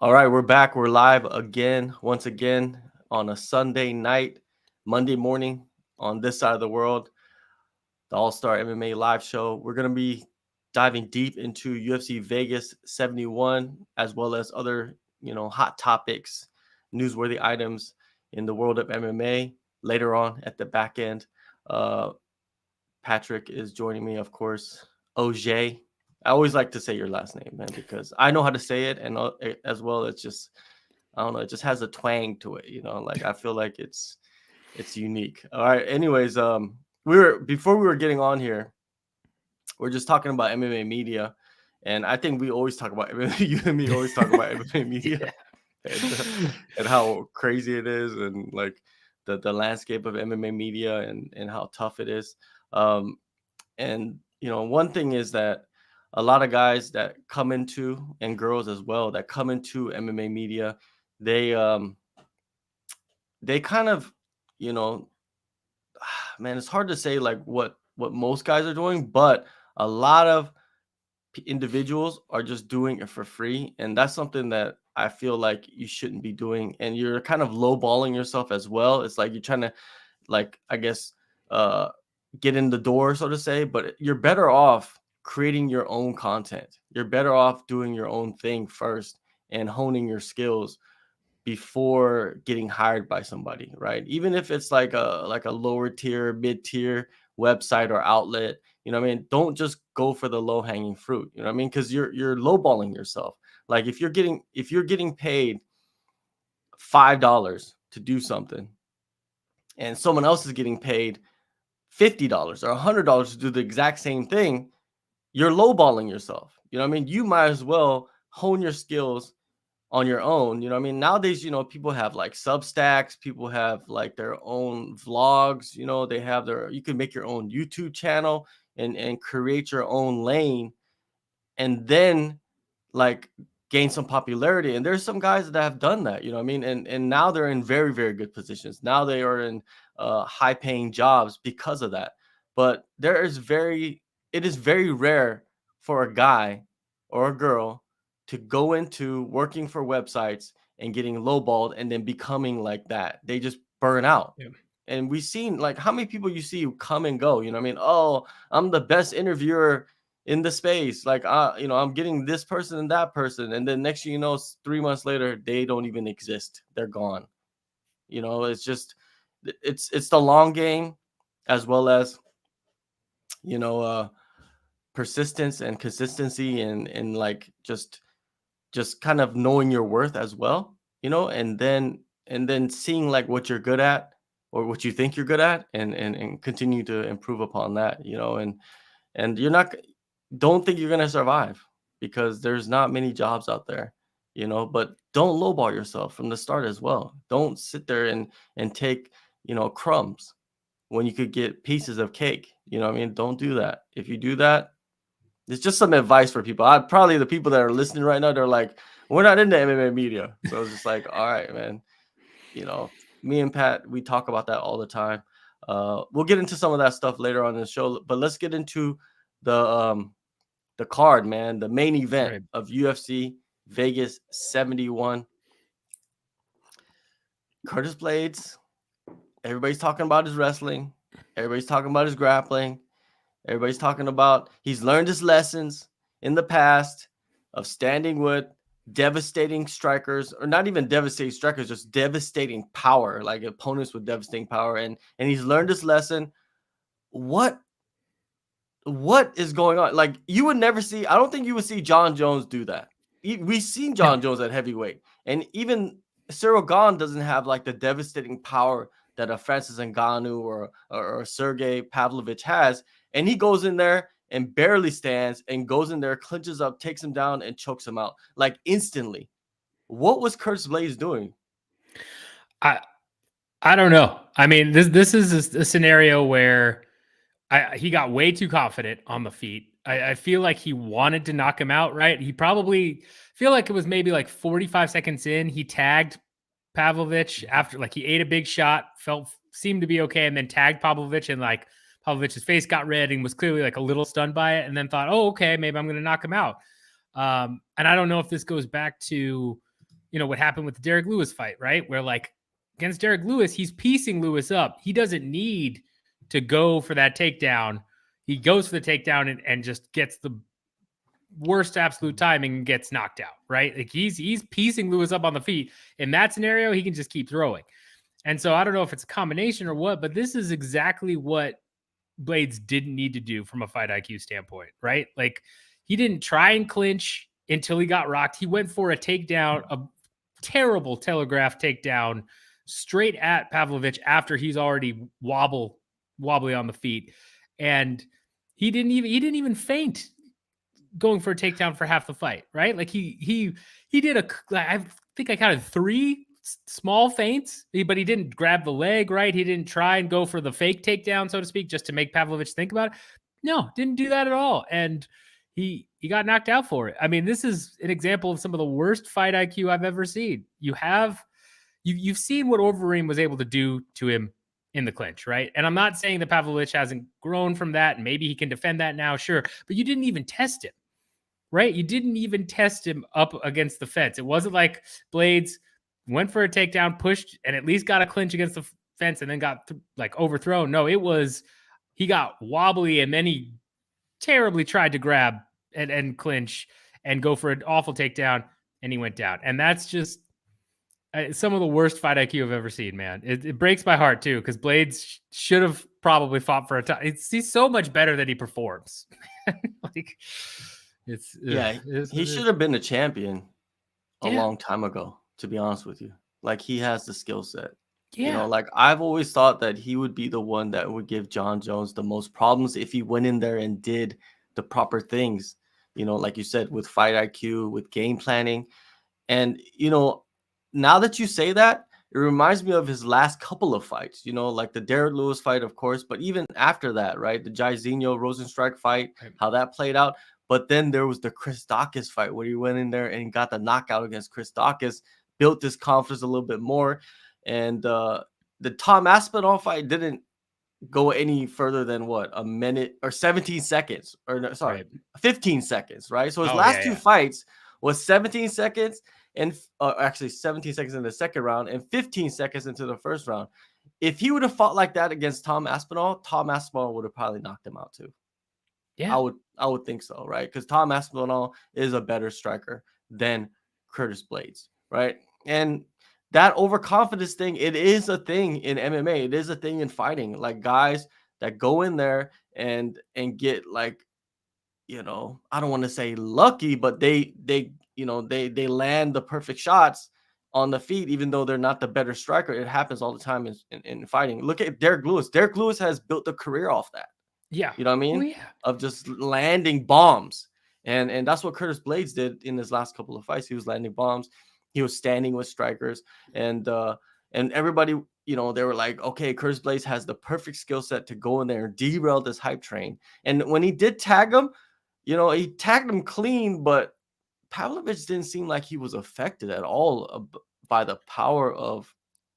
All right, we're back. We're live again, once again, on a Sunday night, Monday morning on this side of the world, the AllStar MMA live show. We're going to be diving deep into UFC Vegas 71, as well as other, hot topics, newsworthy items in the world of MMA later on at the back end. Patrick is joining me, of course. Auger. I always like to say your last name, man, because I know how to say it, and as well, it's just I don't know, it just has a twang to it, Like I feel like it's unique. All right. Anyways, before we were getting on here, we're just talking about MMA media, and I think we always talk about MMA. You and me always talk about MMA media and how crazy it is, and like the landscape of MMA media and how tough it is. And one thing is that a lot of guys that come into, and girls as well, that come into MMA media, they kind of, man, it's hard to say like what most guys are doing, but a lot of individuals are just doing it for free, and that's something that I feel like you shouldn't be doing, and you're kind of lowballing yourself as well. It's like you're trying to, like, I guess, get in the door, so to say, but you're better off creating your own content. You're better off doing your own thing first and honing your skills before getting hired by somebody, right? Even if it's like a lower tier, mid tier website or outlet, what I mean? Don't just go for the low hanging fruit, what I mean? Because you're lowballing yourself. Like if you're getting paid $5 to do something, and someone else is getting paid $50 or $100 to do the exact same thing, you're lowballing yourself. What I mean? You might as well hone your skills on your own. What I mean? Nowadays, people have like Substacks, people have like their own vlogs, they have you can make your own YouTube channel and create your own lane, and then like gain some popularity. And there's some guys that have done that, what I mean? And now they're in very, very good positions. Now they are in high paying jobs because of that. But it is very rare for a guy or a girl to go into working for websites and getting lowballed and then becoming like that. They just burn out. Yeah. And we've seen like how many people you see come and go, what I mean? Oh, I'm the best interviewer in the space. Like, I'm getting this person and that person. And then next thing you know, 3 months later, they don't even exist. They're gone. It's just, it's the long game, as well as, persistence and consistency, and like just kind of knowing your worth as well, and then seeing like what you're good at or what you think you're good at, and continue to improve upon that, and don't think you're going to survive, because there's not many jobs out there, but don't lowball yourself from the start as well. Don't sit there and take, crumbs when you could get pieces of cake. What I mean? Don't do that. If you do that, it's just some advice for people. Probably the people that are listening right now, they're like, we're not into MMA media. So it's just like, all right, man. Me and Pat, we talk about that all the time. We'll get into some of that stuff later on in the show, but let's get into the card, man, the main event of UFC Vegas 71. Curtis Blaydes. Everybody's talking about his wrestling. Everybody's talking about his grappling. Everybody's talking about he's learned his lessons in the past of standing with devastating strikers, or not even devastating strikers, just devastating power, like opponents with devastating power. And he's learned this lesson. What is going on? Like, you would never see, I don't think you would see John Jones do that. We've seen John Jones at heavyweight, and even Cyril Gane doesn't have like the devastating power that a Francis Ngannou or Sergei Pavlovich has. And he goes in there and barely stands and goes in there, clinches up, takes him down, and chokes him out like instantly. What was Curtis Blaydes doing? I don't know. I mean, this is a scenario where he got way too confident on the feet. I feel like he wanted to knock him out, right? He probably feel like it was maybe like 45 seconds in. He tagged Pavlovich after, like, he ate a big shot, seemed to be okay, and then tagged Pavlovich, and like Pavlovich's face got red and was clearly like a little stunned by it, and then thought, oh, okay, maybe I'm going to knock him out. And I don't know if this goes back to what happened with the Derek Lewis fight, right? Where like against Derek Lewis, he's piecing Lewis up. He doesn't need to go for that takedown. He goes for the takedown and just gets the worst absolute timing and gets knocked out, right? Like he's piecing Lewis up on the feet. In that scenario, he can just keep throwing. And so I don't know if it's a combination or what, but this is exactly what Blaydes didn't need to do from a fight IQ standpoint, right? Like he didn't try and clinch until he got rocked. He went for a takedown, a terrible telegraph takedown straight at Pavlovich after he's already wobbly on the feet. And he didn't even feint going for a takedown for half the fight, right? Like he did I think I counted 3 small feints, but he didn't grab the leg, right? He didn't try and go for the fake takedown, so to speak, just to make Pavlovich think about it. No, didn't do that at all. And he got knocked out for it. I mean, this is an example of some of the worst fight IQ I've ever seen. You've seen what Overeem was able to do to him in the clinch, right? And I'm not saying that Pavlovich hasn't grown from that, and maybe he can defend that now, sure, but you didn't even test him, right? You didn't even test him up against the fence. It wasn't like Blaydes went for a takedown, pushed, and at least got a clinch against the fence and then got overthrown. No, it was he got wobbly and then he terribly tried to grab and clinch and go for an awful takedown and he went down. And that's just some of the worst fight IQ I've ever seen, man. It breaks my heart too, because Blaydes should have probably fought for a time. He's so much better than he performs. Like he should have been a champion a long time ago, to be honest with you. Like he has the skill set. Yeah. Like I've always thought that he would be the one that would give John Jones the most problems if he went in there and did the proper things, like you said, with fight IQ, with game planning. And, now that you say that, it reminds me of his last couple of fights, like the Derek Lewis fight, of course, but even after that, right? The Jairzinho Rosenstrike fight, how that played out. But then there was the Chris Daukaus fight where he went in there and got the knockout against Chris Daukaus, built his confidence a little bit more. And the Tom Aspinall fight didn't go any further than a minute or 17 seconds, or no, sorry, Right. 15 seconds, right? So his last two fights was 17 seconds and actually 17 seconds in the second round and 15 seconds into the first round. If he would have fought like that against Tom Aspinall would have probably knocked him out too. Yeah. I would think so, right? Because Tom Aspinall is a better striker than Curtis Blaydes, right? And that overconfidence thing, it is a thing in MMA. It is a thing in fighting. Like guys that go in there and get I don't want to say lucky, but they land the perfect shots on the feet, even though they're not the better striker. It happens all the time in fighting. Look at Derek Lewis. Derek Lewis has built a career off that. Yeah. You know what I mean? Oh, yeah. Of just landing bombs. And that's what Curtis Blaydes did in his last couple of fights. He was landing bombs. He was standing with strikers. And everybody, they were like, okay, Curtis Blaydes has the perfect skill set to go in there and derail this hype train. And when he did tag him, he tagged him clean, but Pavlovich didn't seem like he was affected at all by the power of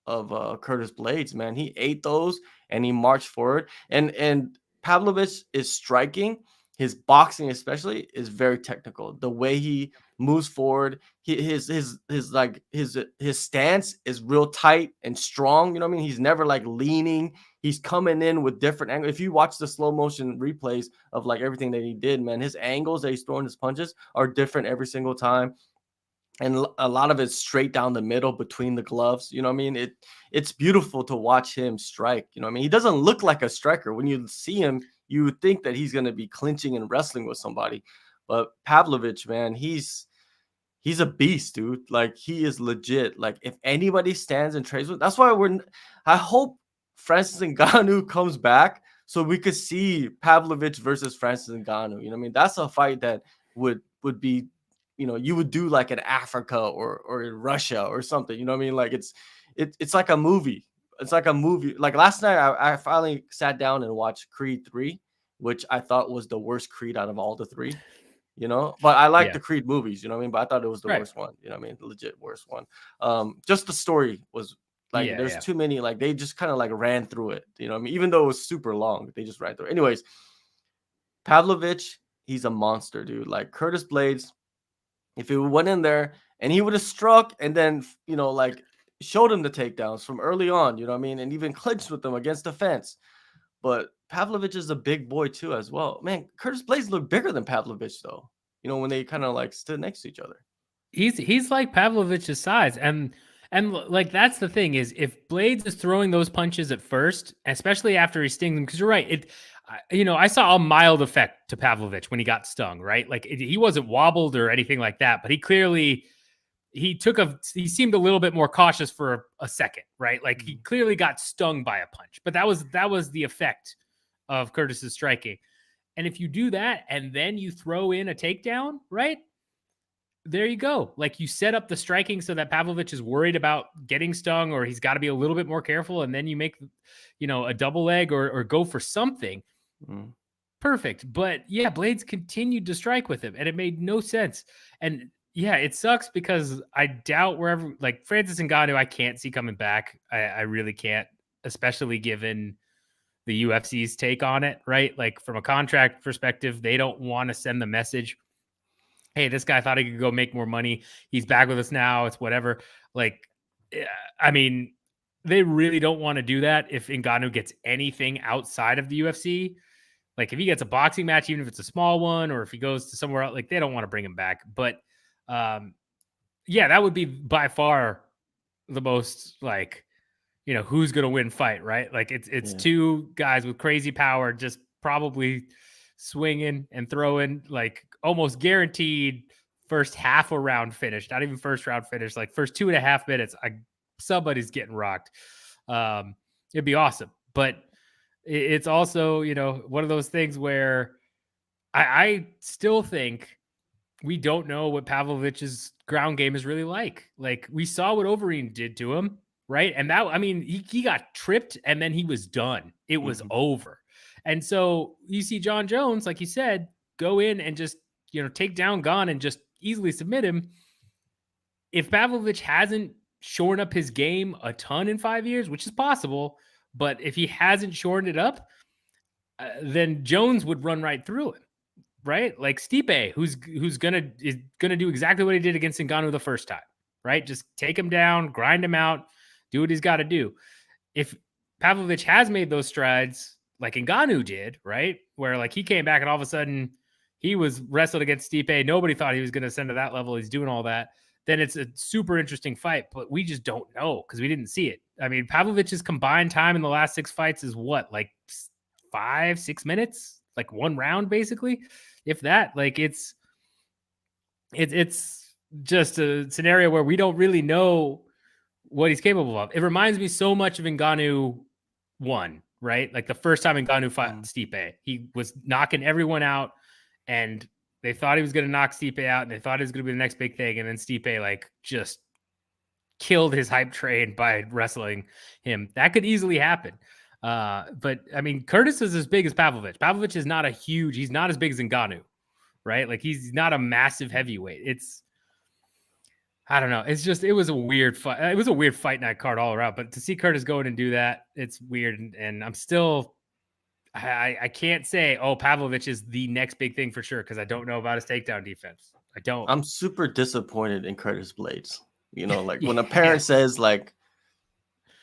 Curtis Blaydes, man. He ate those and he marched forward. And Pavlovich is striking. His boxing, especially, is very technical. The way he moves forward, his stance is real tight and strong. You know what I mean? He's never leaning. He's coming in with different angles. If you watch the slow motion replays of everything that he did, man, his angles that he's throwing his punches are different every single time. And a lot of it's straight down the middle between the gloves. You know what I mean? It's beautiful to watch him strike. You know what I mean? He doesn't look like a striker. When you see him, you would think that he's going to be clinching and wrestling with somebody. But Pavlovich, man, he's a beast, dude. He is legit. If anybody stands and trades with, that's why I hope Francis Ngannou comes back so we could see Pavlovich versus Francis Ngannou. You know what I mean? That's a fight that would be, you would do in Africa or in Russia or something. You know what I mean? It's like a movie. It's like a movie. Last night, I finally sat down and watched Creed 3, which I thought was the worst Creed out of all the 3. But I like the Creed movies. You know what I mean? But I thought it was the worst one. You know what I mean? The legit worst one. Just the story was there's too many. They just kind of ran through it. You know what I mean? Even though it was super long, they just ran through it. Anyways, Pavlovich, he's a monster, dude. Curtis Blaydes, If he went in there and he would have struck and then, like showed him the takedowns from early on, you know what I mean? And even clinched with them against the fence. But Pavlovich is a big boy too, as well. Man, Curtis Blaydes looked bigger than Pavlovich though. When they kind of like stood next to each other. He's like Pavlovich's size, and like that's the thing is if Blaydes is throwing those punches at first, especially after he stings them, because you're right, I saw a mild effect to Pavlovich when he got stung, right? Like he wasn't wobbled or anything like that, but he seemed a little bit more cautious for a second, right? Like he clearly got stung by a punch, but that was the effect of Curtis's striking. And if you do that and then you throw in a takedown, right? There you go. Like you set up the striking so that Pavlovich is worried about getting stung or he's got to be a little bit more careful. And then you make, a double leg or go for something. Perfect. But yeah, Blaydes continued to strike with him and it made no sense. And yeah, it sucks because I doubt wherever, like Francis Ngannou, I can't see coming back. I really can't, especially given the UFC's take on it, right? Like from a contract perspective, they don't want to send the message, hey, this guy thought he could go make more money. He's back with us now. It's whatever. Like, I mean, they really don't want to do that if Ngannou gets anything outside of the UFC. Like, if he gets a boxing match, even if it's a small one, or if he goes to somewhere else, like, they don't want to bring him back. But, yeah, that would be by far the most, like, who's going to win fight, right? Like, it's two guys with crazy power just probably swinging and throwing, like almost guaranteed first half a round finish, not even first round finish, like first 2.5 minutes, somebody's getting rocked. It'd be awesome. But it's also, one of those things where I still think we don't know what Pavlovich's ground game is really like. Like we saw what Overeem did to him, right? And that, I mean, he got tripped and then he was done. It was over. And so you see John Jones, like you said, go in and just, take down Gane and just easily submit him. If Pavlovich hasn't shorn up his game a ton in 5 years, which is possible, but if he hasn't shortened it up, then Jones would run right through it, right? Like Stipe, who's gonna do exactly what he did against Ngannou the first time, right? Just take him down, grind him out, do what he's got to do. If Pavlovich has made those strides like Ngannou did, right? Where like he came back and all of a sudden he was wrestled against Stipe. Nobody thought he was going to ascend to that level. He's doing all that. Then it's a super interesting fight, but we just don't know because we didn't see it. I mean, Pavlovich's combined time in the last 6 fights is what, like 5-6 minutes, like one round, basically. If that, like it's just a scenario where we don't really know what he's capable of. It reminds me so much of Ngannou 1, right? Like the first time Ngannou fought Stipe, he was knocking everyone out, and they thought he was going to knock Stipe out, and they thought it was going to be the next big thing, and then Stipe like just killed his hype train by wrestling him. That could easily happen. But I mean, Curtis is as big as Pavlovich. Pavlovich is not he's not as big as Ngannou, right? Like he's not a massive heavyweight. I don't know. It was a weird fight. It was a weird fight night card all around, but to see Curtis go in and do that, it's weird. And I'm still, I can't say, oh, Pavlovich is the next big thing for sure. Cause I don't know about his takedown defense. I don't. I'm super disappointed in Curtis Blaydes. Like when a parent says like,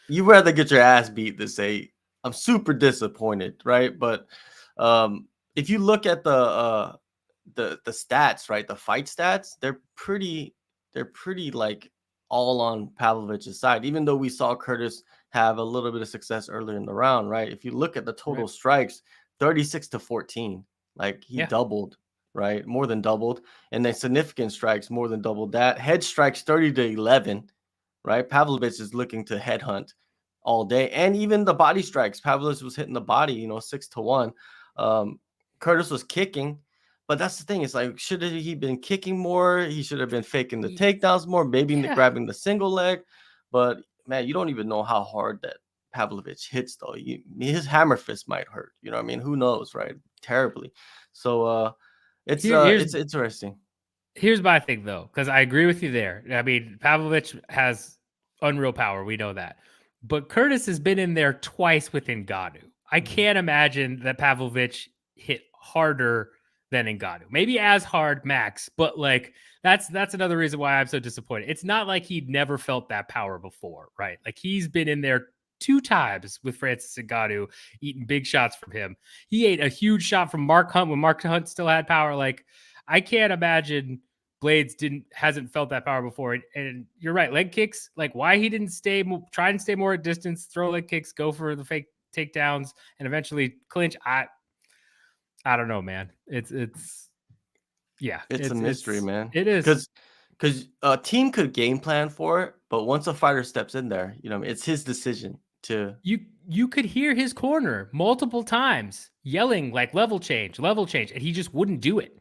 you rather get your ass beat than say, I'm super disappointed. Right. But, if you look at the stats, right, the fight stats, they're pretty like all on Pavlovich's side, even though we saw Curtis have a little bit of success earlier in the round, right? If you look at the total strikes, 36-14, like he doubled, right? More than doubled. And then significant strikes, more than doubled that. Head strikes, 30-11, right? Pavlovich is looking to headhunt all day. And even the body strikes, Pavlovich was hitting the body, 6-1. Curtis was kicking. But that's the thing. It's like, should he been kicking more? He should have been faking the takedowns more, maybe grabbing the single leg. But, man, you don't even know how hard that Pavlovich hits, though. His hammer fist might hurt. You know what I mean? Who knows, right? Terribly. So it's interesting. Here's my thing, though, because I agree with you there. I mean, Pavlovich has unreal power. We know that. But Curtis has been in there twice with Ngannou. I can't imagine that Pavlovich hit harder than Ngannou. Maybe as hard max, but like that's another reason why I'm so disappointed. It's not like he'd never felt that power before, right? Like he's been in there 2 times with Francis Ngannou, eating big shots from him. He ate a huge shot from Mark Hunt when Mark Hunt still had power. Like I can't imagine Blaydes hasn't felt that power before. And you're right, leg kicks, like why he didn't try and stay more at distance, throw leg kicks, go for the fake takedowns, and eventually clinch. I don't know, man. It's a mystery, man. It is. Because a team could game plan for it, but once a fighter steps in there, you know, it's his decision to. You could hear his corner multiple times yelling like level change, and he just wouldn't do it.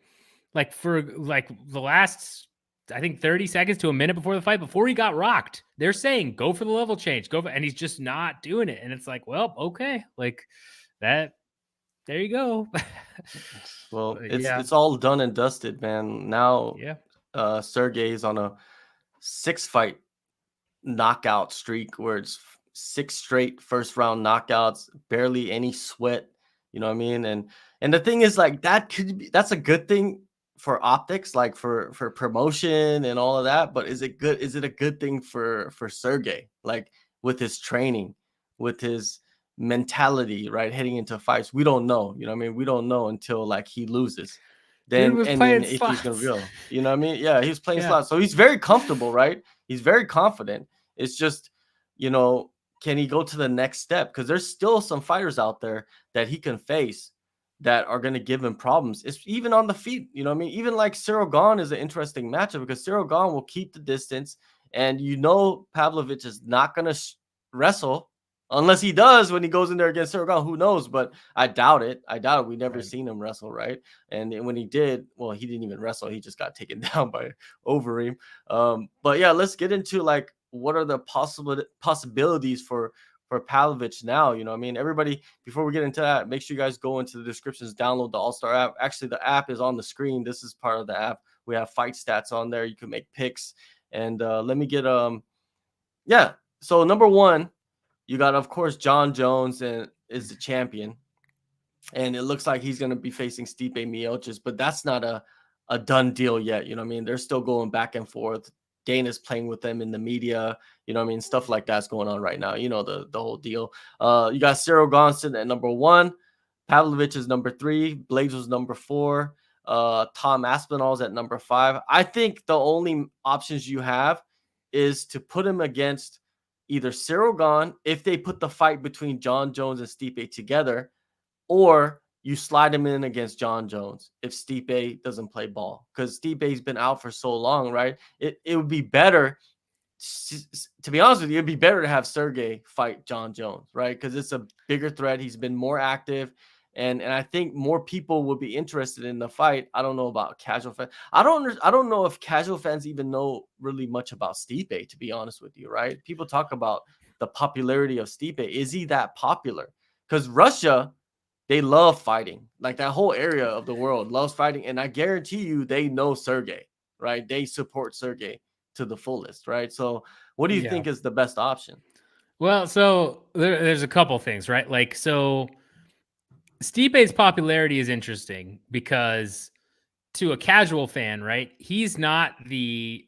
Like for like the last, I think 30 seconds to a minute before the fight, before he got rocked, they're saying go for the level change, and he's just not doing it. And it's like, well, okay, like that. There you go. Well, it's all done and dusted, man. Now, Sergei is on a 6-fight knockout streak where it's 6 straight first round knockouts, barely any sweat. You know what I mean? And the thing is, like, that's a good thing for optics, like for promotion and all of that. But is it good? Is it a good thing for Sergei, like with his training, with his mentality, right, heading into fights? We don't know. You know what I mean? We don't know until like he loses. Then if he's gonna real, you know what I mean? Yeah, he's playing slots, so he's very comfortable, right? He's very confident. It's just, you know, can he go to the next step? Because there's still some fighters out there that he can face that are going to give him problems. It's even on the feet, you know what I mean? Even like Cyril Gahn is an interesting matchup because Cyril Gahn will keep the distance, and you know Pavlovich is not going to wrestle unless he does when he goes in there against Cyril Gahn. Who knows? But I doubt it. We never seen him wrestle, right? And when he did, well, he didn't even wrestle. He just got taken down by Overeem. But yeah, let's get into like what are the possibilities for Pavlovich now. You know what I mean? Everybody, before we get into that, make sure you guys go into the descriptions, download the AllStar app. Actually, the app is on the screen. This is part of the app. We have fight stats on there. You can make picks. And let me get so number one, you got, of course, John Jones and is the champion. And it looks like he's going to be facing Stipe Miocic, but that's not a done deal yet. You know what I mean? They're still going back and forth. Dana's playing with them in the media. You know what I mean? Stuff like that's going on right now. You know, the whole deal. You got Cyril Gonson at number 1. Pavlovich is number 3. Blaydes was number 4. Tom Aspinall's at number 5. I think the only options you have is to put him against either Cyril Gahn if they put the fight between John Jones and Stipe together, or you slide him in against John Jones if Stipe doesn't play ball, because Stipe's been out for so long, right? It would be better, to be honest with you, it'd be better to have Sergei fight John Jones, right? Because it's a bigger threat. He's been more active. And I think more people would be interested in the fight. I don't know about casual fans. I don't know if casual fans even know really much about Stipe, to be honest with you, right? People talk about the popularity of Stipe. Is he that popular? Because Russia, they love fighting. Like that whole area of the world loves fighting. And I guarantee you they know Sergei, right? They support Sergei to the fullest, right? So what do you think is the best option? Well, so there's a couple things, right? Like, so Stipe's popularity is interesting because to a casual fan, right? He's not the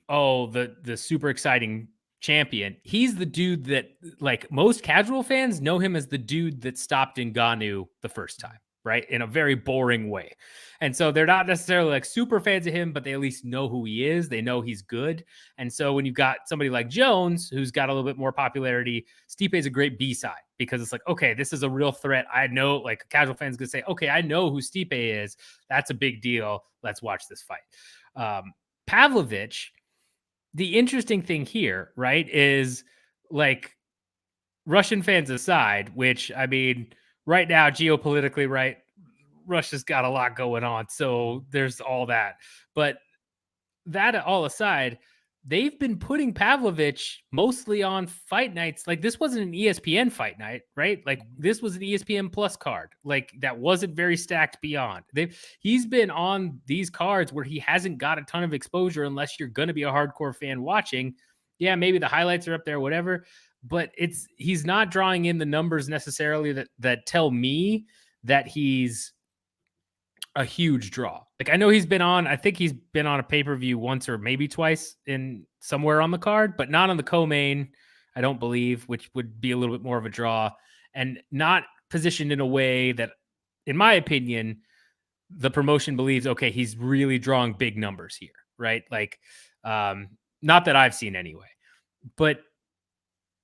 super exciting champion. He's the dude that, like, most casual fans know him as the dude that stopped Ngannou the first time, right? In a very boring way. And so they're not necessarily like super fans of him, but they at least know who he is. They know he's good. And so when you've got somebody like Jones, who's got a little bit more popularity, Stipe is a great B-side because it's like, okay, this is a real threat. I know, like, a casual fan's gonna say, okay, I know who Stipe is. That's a big deal. Let's watch this fight. Pavlovich, the interesting thing here, right, is like, Russian fans aside, which, I mean, right now, geopolitically, right, Russia's got a lot going on. So there's all that. But that all aside, they've been putting Pavlovich mostly on fight nights. Like, this wasn't an ESPN fight night, right? Like, this was an ESPN Plus card. Like, that wasn't very stacked beyond. He's been on these cards where he hasn't got a ton of exposure unless you're going to be a hardcore fan watching. Yeah, maybe the highlights are up there, whatever. But he's not drawing in the numbers necessarily that tell me that he's a huge draw. Like, I know he's been on, I think he's been on a pay-per-view once or maybe twice in somewhere on the card, but not on the co-main, I don't believe, which would be a little bit more of a draw, and not positioned in a way that, in my opinion, the promotion believes, okay, he's really drawing big numbers here, right? Like, not that I've seen anyway. But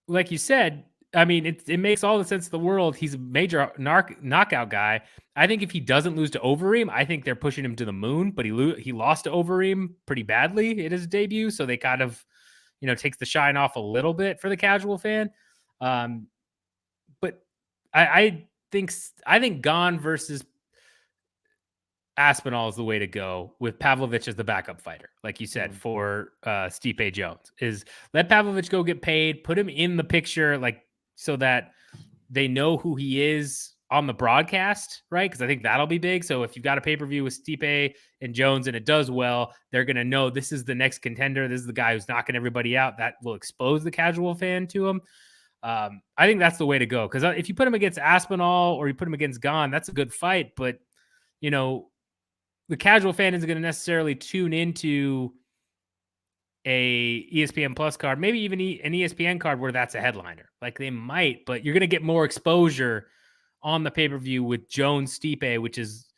like you said, I mean, it makes all the sense in the world. He's a major knockout guy. I think if he doesn't lose to Overeem, I think they're pushing him to the moon. But he lost to Overeem pretty badly in his debut, so they kind of, takes the shine off a little bit for the casual fan. But I think Gane versus Aspinall is the way to go, with Pavlovich as the backup fighter, like you said, for Stipe Jones. Is let Pavlovich go get paid, put him in the picture, like, so that they know who he is on the broadcast, right? Because I think that'll be big. So if you've got a pay-per-view with Stipe and Jones and it does well, they're going to know this is the next contender. This is the guy who's knocking everybody out. That will expose the casual fan to him. I think that's the way to go. Because if you put him against Aspinall or you put him against Gane, that's a good fight. But, the casual fan isn't going to necessarily tune into a ESPN Plus card, maybe even an ESPN card where that's a headliner. Like, they might, but you're going to get more exposure on the pay-per-view with Jones Stipe, which is,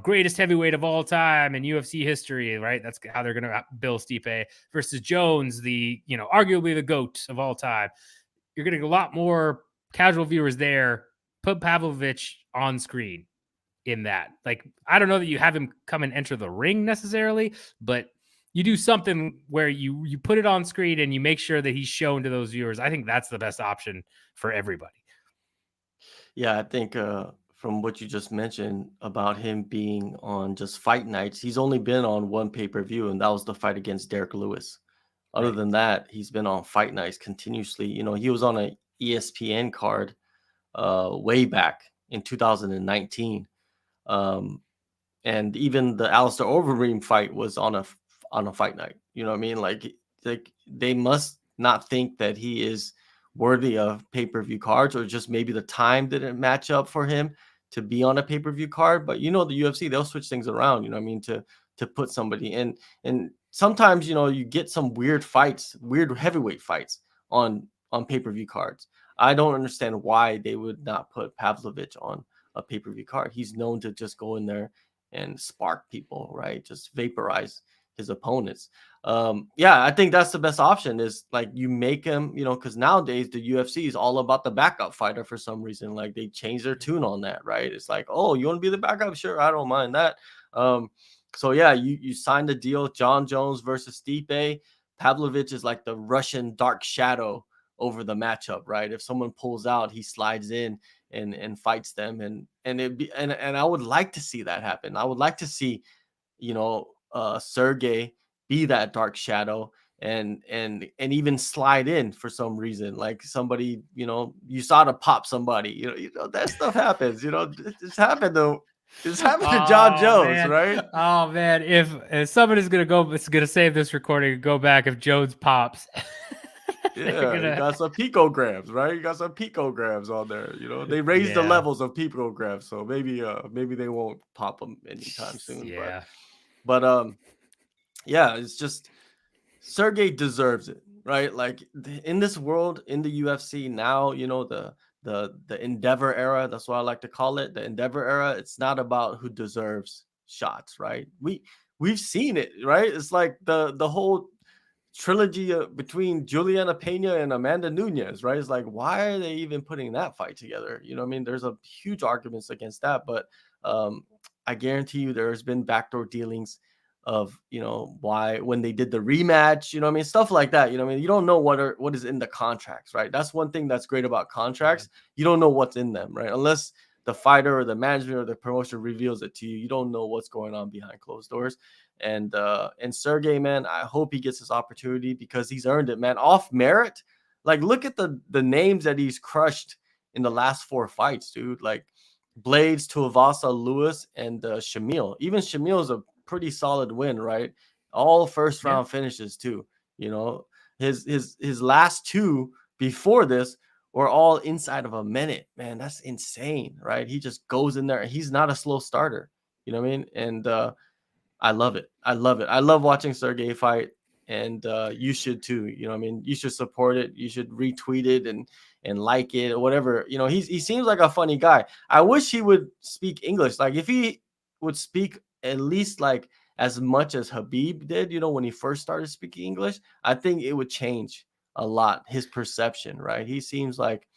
greatest heavyweight of all time in UFC history, right? That's how they're going to bill Stipe, versus Jones, the, arguably the GOAT of all time. You're going to get a lot more casual viewers there. Put Pavlovich on screen in that. Like, I don't know that you have him come and enter the ring necessarily, but you do something where you put it on screen and you make sure that he's shown to those viewers. I think that's the best option for everybody. Yeah, I think from what you just mentioned about him being on just fight nights, he's only been on one pay-per-view, and that was the fight against Derek Lewis. Other Right. than that, he's been on fight nights continuously. He was on a ESPN card way back in 2019. And even the AllStar Overeem fight was on a fight night. You know what I mean? Like they must not think that he is worthy of pay-per-view cards, or just maybe the time didn't match up for him to be on a pay-per-view card. But the UFC, they'll switch things around, you know what I mean, to put somebody in. And sometimes, you get some weird fights, weird heavyweight fights on pay-per-view cards. I don't understand why they would not put Pavlovich on a pay-per-view card. He's known to just go in there and spark people, right? Just vaporize his opponents. Yeah, I think that's the best option, is like you make him, because nowadays the UFC is all about the backup fighter for some reason. Like, they change their tune on that, right? It's like, oh, you want to be the backup? Sure, I don't mind that. So yeah, you signed the deal, John Jones versus Stipe. Pavlovich is like the Russian dark shadow over the matchup, right? If someone pulls out, he slides in and fights them, and I would like to see that happen. I would like to see, Sergei be that dark shadow and even slide in for some reason, like somebody, you saw to pop somebody, that stuff happens. It's happened to John Jones, Man. right? Oh man, if someone is gonna save this recording and go back if Jones pops. Yeah, you got some picograms, right? You got some picograms on there. They raised the levels of picograms, so maybe they won't pop them anytime soon. Yeah. But yeah, it's just Sergey deserves it, right? Like, in this world, in the UFC now, the Endeavor era. That's what I like to call it, the Endeavor era. It's not about who deserves shots, right? We've seen it, right? It's like the whole trilogy between Juliana Pena and Amanda Nunes, right? It's like, why are they even putting that fight together? You know what I mean? There's a huge arguments against that, but I guarantee you there's been backdoor dealings of, why, when they did the rematch, you know what I mean? Stuff like that. You know what I mean? You don't know what is in the contracts, right? That's one thing that's great about contracts. You don't know what's in them, right? Unless the fighter or the management or the promotion reveals it to you, you don't know what's going on behind closed doors. And Sergey, man, I hope he gets his opportunity, because he's earned it, man, off merit. Like, look at the names that he's crushed in the last 4 fights, dude. Like, Blaydes, Tuivasa, Lewis, and Shamil. Even Shamil is a pretty solid win, right? All first round finishes too. His last 2 before this were all inside of a minute. Man, that's insane, right? He just goes in there, and he's not a slow starter. You know what I mean? And I love it. I love it. I love watching Sergey fight, and you should too. You know, what I mean, you should support it. You should retweet it and like it or whatever. You know, he seems like a funny guy. I wish he would speak English. Like if he would speak at least like as much as Habib did, you know, when he first started speaking English, I think it would change a lot his perception, right? He seems like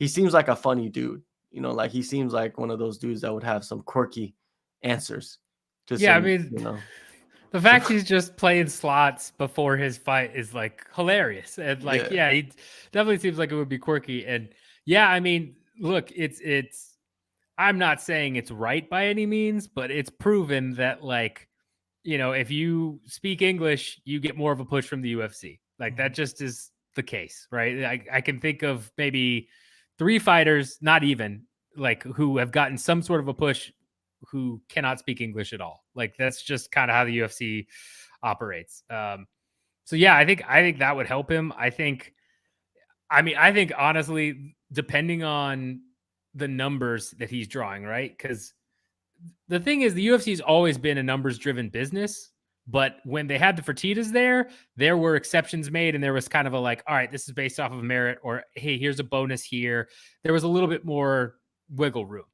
a funny dude. You know, like he seems like one of those dudes that would have some quirky answers to Yeah, I some, mean, you know, the some fact he's just playing slots before his fight is like hilarious. And like, yeah. yeah, he definitely seems like it would be quirky. And yeah, I mean, look, it's I'm not saying it's right by any means, but it's proven that like, you know, if you speak English, you get more of a push from the UFC. Like that Mhm. just is the case, right? I can think of maybe 3 fighters, not even like who have gotten some sort of a push who cannot speak English at all. Like that's just kind of how the UFC operates. So yeah, I think that would help him. I think honestly, depending on the numbers that he's drawing, right? Because the thing is, the UFC has always been a numbers driven business. But when they had the Fertitas there were exceptions made, and there was kind of a like, all right, this is based off of merit, or hey, here's a bonus here. There was a little bit more wiggle room.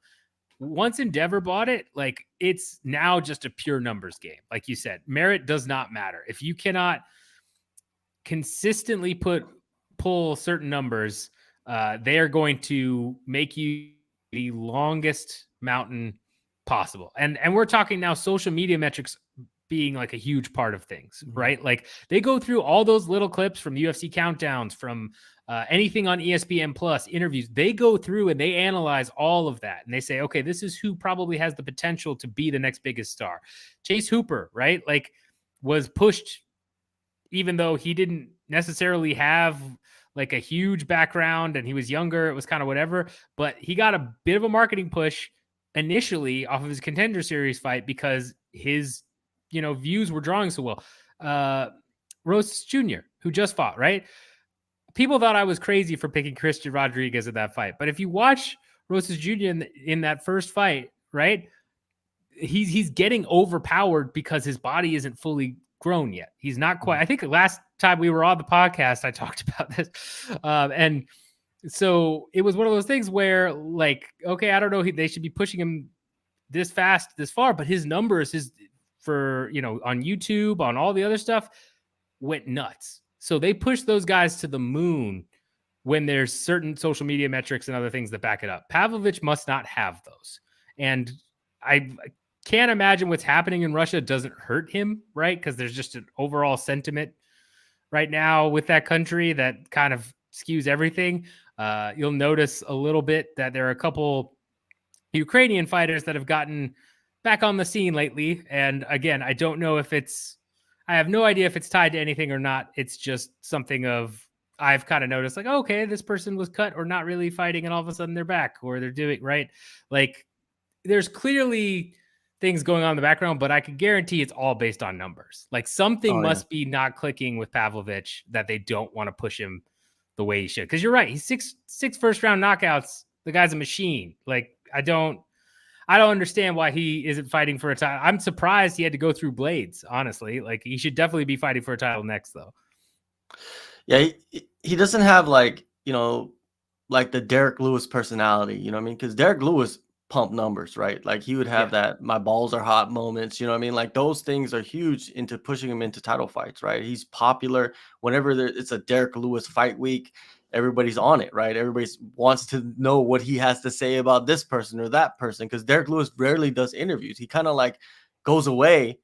Once Endeavor bought it, like it's now just a pure numbers game. Like you said, merit does not matter. If you cannot consistently pull certain numbers, they are going to make you the longest mountain possible. And we're talking now social media metrics being like a huge part of things, Mhm. right? Like they go through all those little clips from UFC countdowns, from anything on ESPN Plus, interviews. They go through and they analyze all of that, and they say, okay, this is who probably has the potential to be the next biggest star. Chase Hooper, right? Like was pushed even though he didn't necessarily have like a huge background and he was younger, it was kind of whatever, but he got a bit of a marketing push initially off of his Contender Series fight because his, you know, views were drawing so well. Rose Jr., who just fought, right? People thought I was crazy for picking Christian Rodriguez in that fight, but if you watch Rosas Jr. in that first fight, right? He's getting overpowered because his body isn't fully grown yet. He's not quite. Mhm. I think last time we were on the podcast, I talked about this, and so it was one of those things where, like, okay, I don't know, they should be pushing him this fast, this far, but his numbers, his for on YouTube, on all the other stuff, went nuts. So they push those guys to the moon when there's certain social media metrics and other things that back it up. Pavlovich must not have those. And I can't imagine what's happening in Russia doesn't hurt him, right? Because there's just an overall sentiment right now with that country that kind of skews everything. You'll notice a little bit that there are a couple Ukrainian fighters that have gotten back on the scene lately. And again, I have no idea if it's tied to anything or not. It's just something of, I've kind of noticed like, okay, this person was cut or not really fighting, and all of a sudden they're back or they're doing right. Like there's clearly things going on in the background, but I can guarantee it's all based on numbers. Like something Oh yeah. must be not clicking with Pavlovich that they don't want to push him the way he should. Because you're right, he's six first round knockouts. The guy's a machine. Like I don't understand why he isn't fighting for a title. I'm surprised he had to go through Blaydes, honestly. Like he should definitely be fighting for a title next, though. Yeah, he doesn't have like, like the Derek Lewis personality, you know what I mean? Because Derek Lewis pumped numbers, right? Like he would have Yeah. that my balls are hot moments, you know what I mean? Like those things are huge into pushing him into title fights, right? He's popular whenever it's a Derek Lewis fight week. Everybody's on it, right? Everybody wants to know what he has to say about this person or that person because Derek Lewis rarely does interviews. He kind of like goes away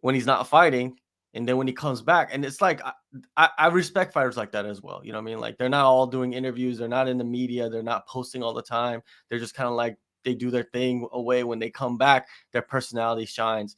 when he's not fighting, and then when he comes back, and it's like I respect fighters like that as well. You know what I mean? Like they're not all doing interviews, they're not in the media, they're not posting all the time. They're just kind of like they do their thing away. When they come back, their personality shines.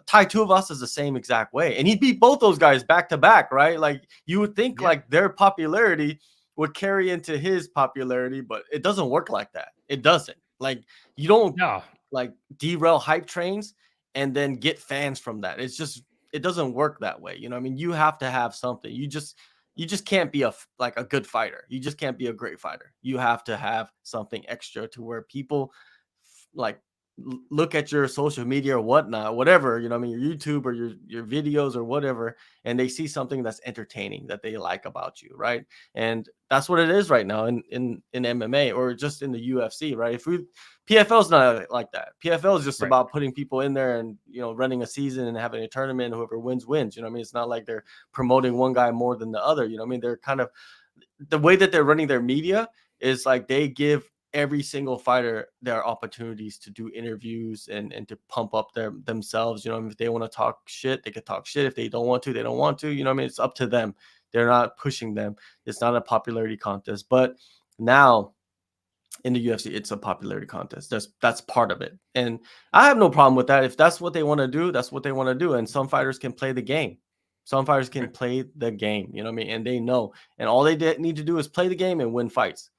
Tai Tuivasa is the same exact way, and he beat both those guys back to back, right? Like you would think Yeah. like their popularity would carry into his popularity, but it doesn't work like that. It doesn't. Like you don't No. like derail hype trains and then get fans from that. It doesn't work that way. You know what I mean? You have to have something. You just can't be like a good fighter. You just can't be a great fighter. You have to have something extra to where people like look at your social media or whatnot, whatever, you know, I mean, your YouTube or your videos or whatever, and they see something that's entertaining that they like about you, right? And that's what it is right now in MMA or just in the UFC, right? If we PFL is not like that. PFL is just Right. about putting people in there and, you know, running a season and having a tournament. Whoever wins wins. You know what I mean? It's not like they're promoting one guy more than the other. You know what I mean? They're kind of the way that they're running their media is like they give every single fighter their opportunities to do interviews and to pump up themselves. You know, if they want to talk shit, they could talk shit. If they don't want to, they don't want to. You know what I mean? It's up to them. They're not pushing them. It's not a popularity contest. But now in the UFC, it's a popularity contest. That's part of it. And I have no problem with that. If that's what they want to do, that's what they want to do. And some fighters can play the game. Some fighters can play the game, you know what I mean? And they know. And all they need to do is play the game and win fights.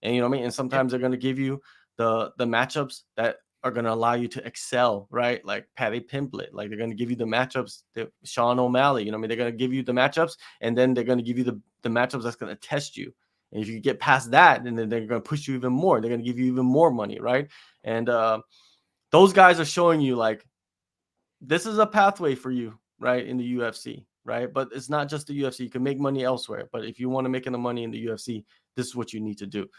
And you know what I mean? And sometimes they're going to give you the matchups that are going to allow you to excel, right? Like Paddy Pimblett, like they're going to give you the matchups, Sean O'Malley, you know what I mean? They're going to give you the matchups, and then they're going to give you the matchups that's going to test you. And if you get past that, then they're going to push you even more. They're going to give you even more money, right? And those guys are showing you like this is a pathway for you, right, in the UFC, right? But it's not just the UFC. You can make money elsewhere. But if you want to make the money in the UFC, this is what you need to do.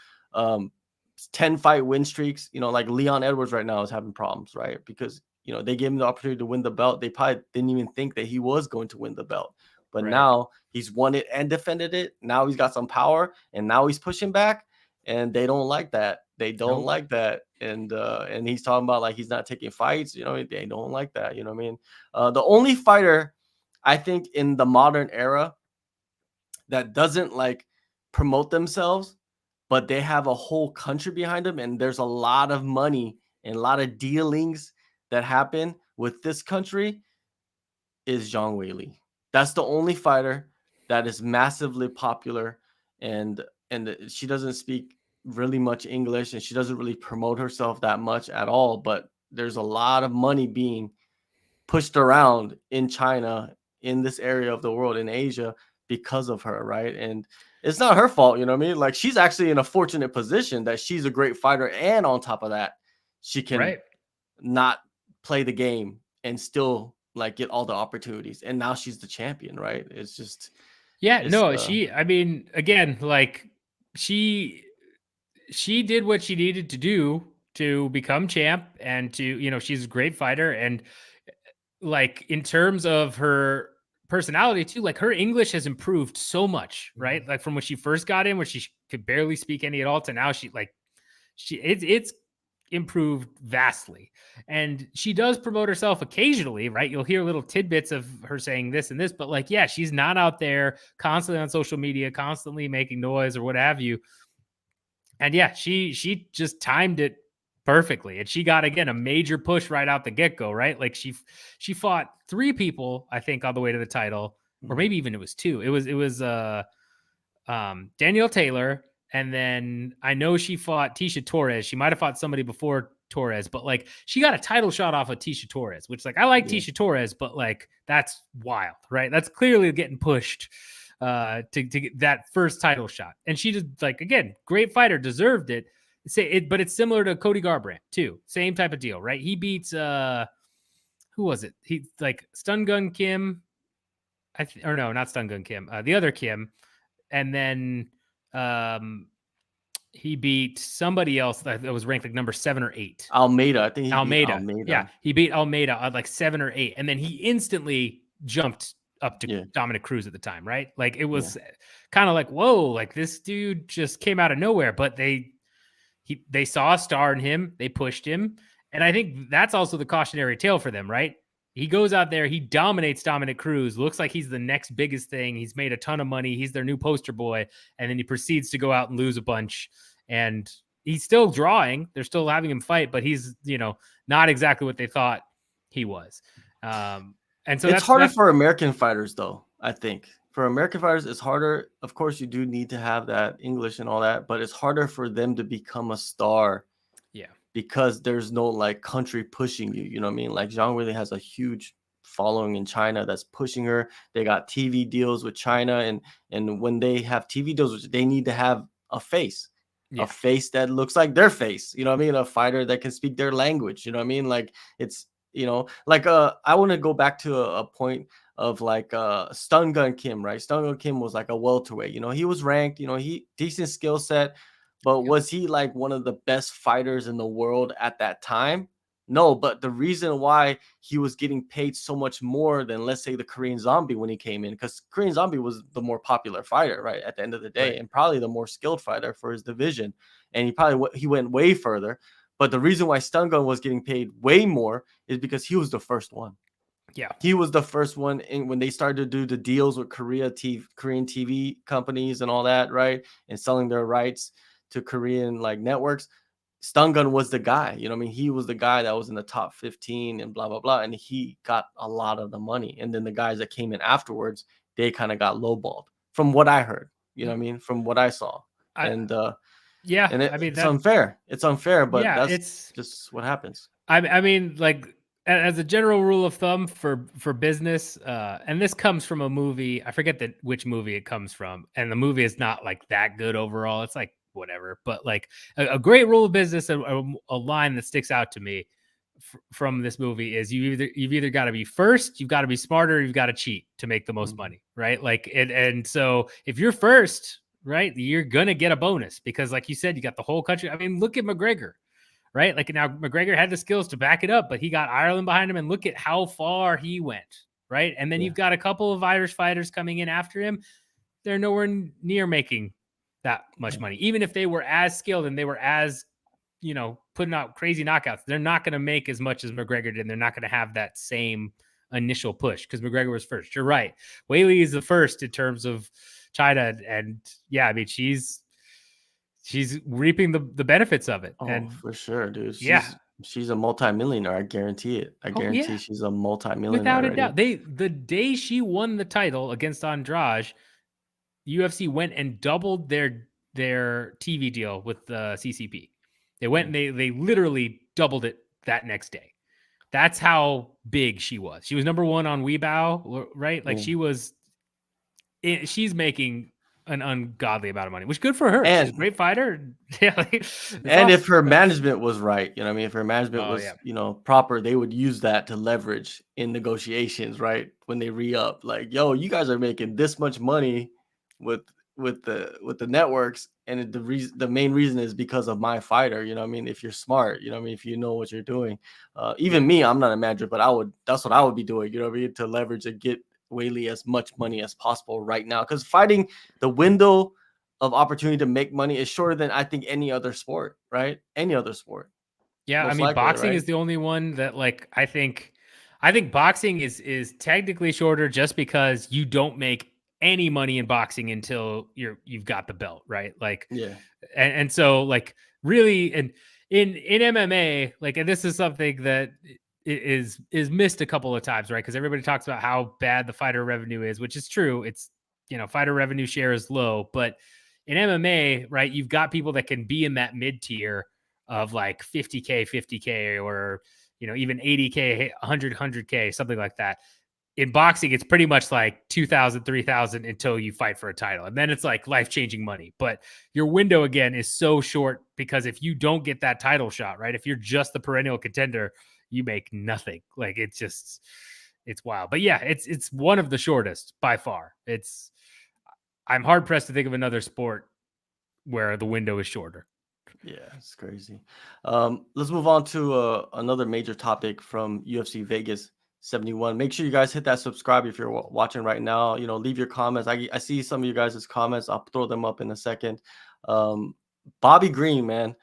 10 fight win streaks, you know, like Leon Edwards right now is having problems, right? Because, you know, they gave him the opportunity to win the belt. They probably didn't even think that he was going to win the belt. But Right. now he's won it and defended it. Now he's got some power and now he's pushing back. And they don't like that. They don't Nope. like that. And he's talking about like he's not taking fights, you know, they don't like that, you know what I mean? The only fighter I think in the modern era that doesn't like promote themselves, but they have a whole country behind them, and there's a lot of money and a lot of dealings that happen with this country is Zhang Weili. That's the only fighter that is massively popular, and she doesn't speak really much English, and she doesn't really promote herself that much at all. But there's a lot of money being pushed around in China, in this area of the world, in Asia, because of her, right? And it's not her fault, you know what I mean? Like she's actually in a fortunate position that she's a great fighter, and on top of that, she can Right. not play the game and still like get all the opportunities. And now she's the champion, right? It's just Yeah, it's no, I mean, again, like she she did what she needed to do to become champ and to, you know, she's a great fighter. And like in terms of her personality too, like her English has improved so much, right? Like from when she first got in, where she could barely speak any at all, to now it's improved vastly. And she does promote herself occasionally, right? You'll hear little tidbits of her saying this and this, but like, yeah, she's not out there constantly on social media, constantly making noise or what have you. And yeah, she just timed it perfectly. And she got, again, a major push right out the get-go, right? Like she fought 3 people, I think, on the way to the title, or maybe even it was 2. It was Danielle Taylor, and then I know she fought Tisha Torres. She might have fought somebody before Torres, but like she got a title shot off of Tisha Torres, which like I like yeah. Tisha Torres, but like that's wild, right? That's clearly getting pushed to get that first title shot. And she just, like, again, great fighter, deserved it. But it's similar to Cody Garbrandt too. Same type of deal, right? He beats who was it? He like Stun Gun Kim, or no, not Stun Gun Kim, the other Kim, and then he beat somebody else that was ranked like number 7 or 8. Almeida. I think he beat Almeida. Yeah, Almeida. he beat Almeida at like 7 or 8, and then he instantly jumped up to Yeah. Dominic Cruz at the time, right? Like it Yeah. was kind of like, whoa, like this dude just came out of nowhere, but they saw a star in him, they pushed him, and I think that's also the cautionary tale for them, right? He goes out there, he dominates Dominic Cruz, looks like he's the next biggest thing. He's made a ton of money. He's their new poster boy. And then he proceeds to go out and lose a bunch. And he's still drawing. They're still having him fight, but he's, you know, not exactly what they thought he was. And so It's harder that's for American fighters, though, I think. For American fighters, it's harder. Of course, you do need to have that English and all that, but it's harder for them to become a star. Yeah. Because there's no like country pushing you. You know what I mean? Like Zhang really has a huge following in China that's pushing her. They got TV deals with China, and when they have TV deals, they need to have a face. a Yeah. face that looks like their face, you know what I mean? A fighter that can speak their language, you know what I mean? Like it's, like I want to go back to a point of like Stun Gun Kim, right? Stun Gun Kim was like a welterweight, he was ranked, he decent skill set, but Yep. was he like one of the best fighters in the world at that time? No, but the reason why he was getting paid so much more than, let's say, the Korean Zombie when he came in, because Korean Zombie was the more popular fighter, right, at the end of the day, Right. and probably the more skilled fighter for his division, and he went way further. But the reason why Stun Gun was getting paid way more is because he was the first one. Yeah. He was the first one when they started to do the deals with Korean TV companies and all that, right, and selling their rights to Korean like networks. Stun Gun was the guy, you know what I mean? He was the guy that was in the top 15 and blah, blah, blah. And he got a lot of the money. And then the guys that came in afterwards, they kind of got lowballed from what I heard, you know what I mean? From what I saw. I And yeah, and I mean it's that unfair. It's unfair, but yeah, that's it's just what happens. I mean, like as a general rule of thumb for business, and this comes from a movie. I forget which movie it comes from, and the movie is not like that good overall. It's like whatever, but like a great rule of business, a line that sticks out to me from this movie is you've either got to be first, you've got to be smarter, you've got to cheat to make the most Mhm. money, right? Like and so if you're first, right, you're gonna get a bonus because, like you said, you got the whole country. I mean, look at McGregor, right? Like now McGregor had the skills to back it up, but he got Ireland behind him and look at how far he went, right? And then Yeah. you've got a couple of Irish fighters coming in after him. They're nowhere near making that much money. Even if they were as skilled and they were as, putting out crazy knockouts, they're not going to make as much as McGregor did. And they're not going to have that same initial push because McGregor was first. You're right. Weili is the first in terms of China. And yeah, I mean, she's reaping the benefits of it. Oh, And for sure, dude. yeah. She's a multimillionaire. I guarantee it. I Oh guarantee yeah. she's a multimillionaire Without a already. doubt. The day she won the title against Andrade, UFC went and doubled their TV deal with the CCP. They went Yeah. and they literally doubled it that next day. That's how big she was. She was number one on Weibo, right? Like Yeah. she's making an ungodly amount of money, which good for her. She's a And great fighter. Yeah, like, it's And if awesome. her But management was right, you know what I mean? If her management oh yeah, was, proper, they would use that to leverage in negotiations, right? When they re-up, like, yo, you guys are making this much money with with the networks, and the main reason is because of my fighter, you know what I mean? If you're smart, you know what I mean? If you know what you're doing. yeah, Even me, I'm not a manager, but that's what I would be doing, you know what I mean? To leverage and get Whaley as much money as possible right now. Because fighting, the window of opportunity to make money is shorter than I think any other sport, right? Any other sport, yeah. I most mean, likely, boxing right? is the only one that like I think boxing is technically shorter just because you don't make any money in boxing until you've got the belt, right? Like Yeah. and so like really and in MMA, like and this is something that is missed a couple of times, right? Because everybody talks about how bad the fighter revenue is, which is true. It's fighter revenue share is low, but in MMA, right, you've got people that can be in that mid tier of like 50K, 50K, or even 80K, 100K, something like that. In boxing, it's pretty much like 2,000, 3,000 until you fight for a title. And then it's like life-changing money. But your window again is so short because if you don't get that title shot, right? If you're just the perennial contender, you make nothing. Like it's wild. But yeah, it's one of the shortest by far. I'm hard pressed to think of another sport where the window is shorter. Yeah, it's crazy. Let's move on to another major topic from UFC Vegas 71. Make sure you guys hit that subscribe if you're watching right now. Leave your comments. I see some of you guys' comments. I'll throw them up in a second. Bobby Green, man.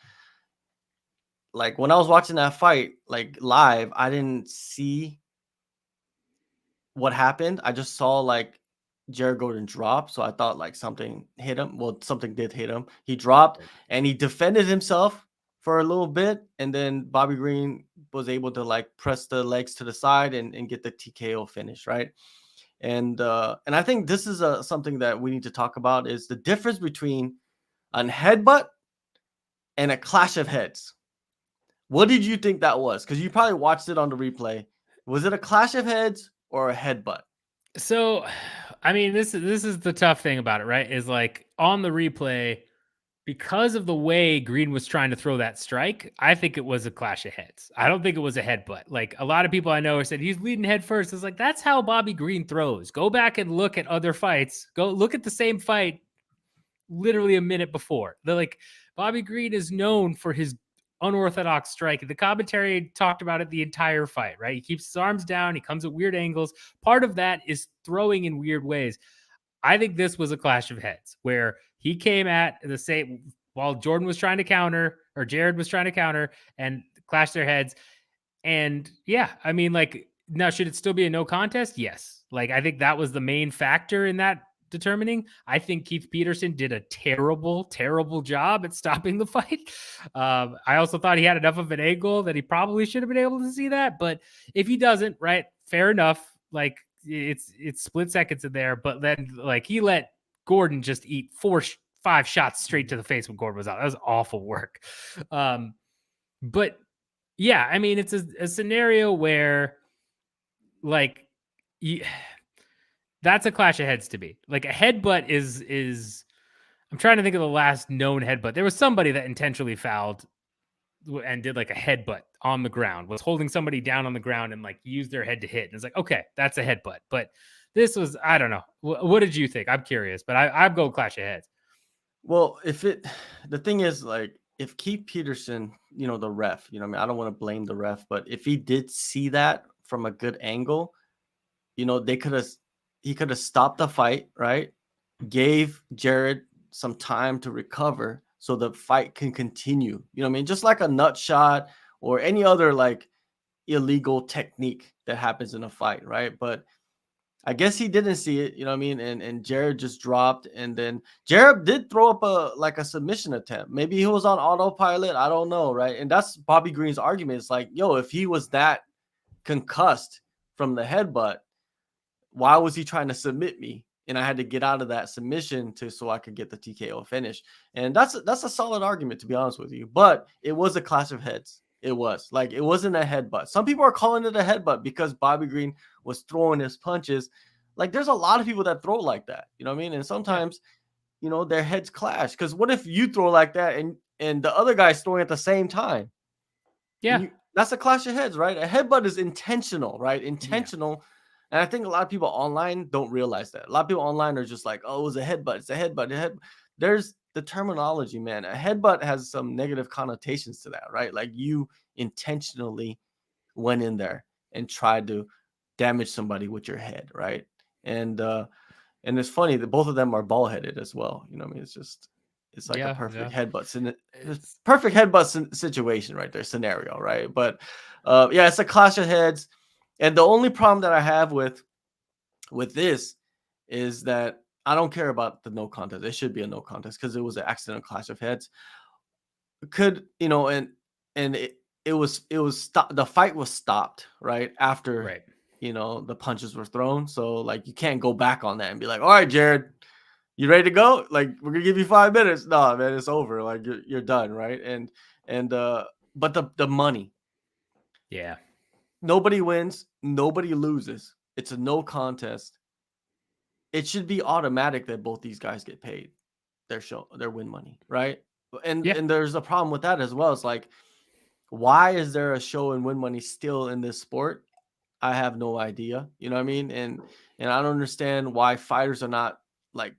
Like when I was watching that fight, like live, I didn't see what happened. I just saw like Jared Gordon drop, so I thought like something hit him. Well, something did hit him. He dropped and he defended himself for a little bit, and then Bobby Green was able to like press the legs to the side and get the TKO finish, right? And I think this is something that we need to talk about is the difference between an headbutt and a clash of heads. What did you think that was? Because you probably watched it on the replay. Was it a clash of heads or a headbutt? So, I mean, this is the tough thing about it, right? Is like on the replay, because of the way Green was trying to throw that strike, I think it was a clash of heads. I don't think it was a headbutt. Like a lot of people I know said he's leading head first. It's like, that's how Bobby Green throws. Go back and look at other fights. Go look at the same fight literally a minute before. They're like, Bobby Green is known for his unorthodox strike. The commentary talked about it the entire fight, right? He keeps his arms down. He comes at weird angles. Part of that is throwing in weird ways. I think this was a clash of heads where he came at the same while Jordan was trying to counter, or Jared was trying to counter, and clash their heads. And yeah, I mean, like, now should it still be a no contest? Yes. Like, I think that was the main factor in that determining. I think Keith Peterson did a terrible, terrible job at stopping the fight. I also thought he had enough of an angle that he probably should have been able to see that. But if he doesn't, right, fair enough. Like, it's split seconds in there, but then like he let Gordon just eat 5 shots straight to the face when Gordon was out. That was awful work. But yeah, I mean, it's a scenario where like that's a clash of heads to me. Like a headbutt is I'm trying to think of the last known headbutt. There was somebody that intentionally fouled and did like a headbutt on the ground, was holding somebody down on the ground and like used their head to hit. And it's like, okay, that's a headbutt. But this was, I don't know. What did you think? I'm curious, but I'd go clash of heads. Well, the thing is, like, if Keith Peterson, the ref, I mean, I don't want to blame the ref, but if he did see that from a good angle, he could have stopped the fight, right? Gave Jared some time to recover so the fight can continue. You know what I mean? Just like a nut shot or any other like illegal technique that happens in a fight, right? But I guess he didn't see it, you know what I mean? And Jared just dropped, and then Jared did throw up a submission attempt. Maybe he was on autopilot. I don't know, right? And that's Bobby Green's argument. It's like, yo, if he was that concussed from the headbutt, why was he trying to submit me? And I had to get out of that submission so I could get the TKO finish. And that's a solid argument, to be honest with you. But it was a clash of heads. It was like, it wasn't a headbutt. Some people are calling it a headbutt because Bobby Green was throwing his punches. Like, there's a lot of people that throw like that. You know what I mean? And sometimes, their heads clash. Because what if you throw like that and the other guy's throwing at the same time? Yeah. That's a clash of heads, right? A headbutt is intentional, right? Intentional. Yeah. And I think a lot of people online don't realize that. A lot of people online are just like, oh, it was a headbutt. It's a headbutt. There's the terminology, man. A headbutt has some negative connotations to that, right? Like, you intentionally went in there and tried to damage somebody with your head, right? And it's funny that both of them are ball-headed as well. You know what I mean? It's like a perfect headbutt. It's perfect headbutt situation right there, scenario, right? But yeah, it's a clash of heads. And the only problem that I have with this is that I don't care about the no contest. It should be a no contest because it was an accidental clash of heads. And it was the fight was stopped right after, right. The punches were thrown. So like, you can't go back on that and be like, all right, Jared, you ready to go? Like, we're gonna give you 5 minutes. No, man, it's over. Like, you're done, right? But the money. Yeah. Nobody wins, nobody loses. It's a no contest. It should be automatic that both these guys get paid their win money, right? And there's a problem with that as well. It's like, why is there a show and win money still in this sport? I have no idea. You know what I mean? And I don't understand why fighters are not like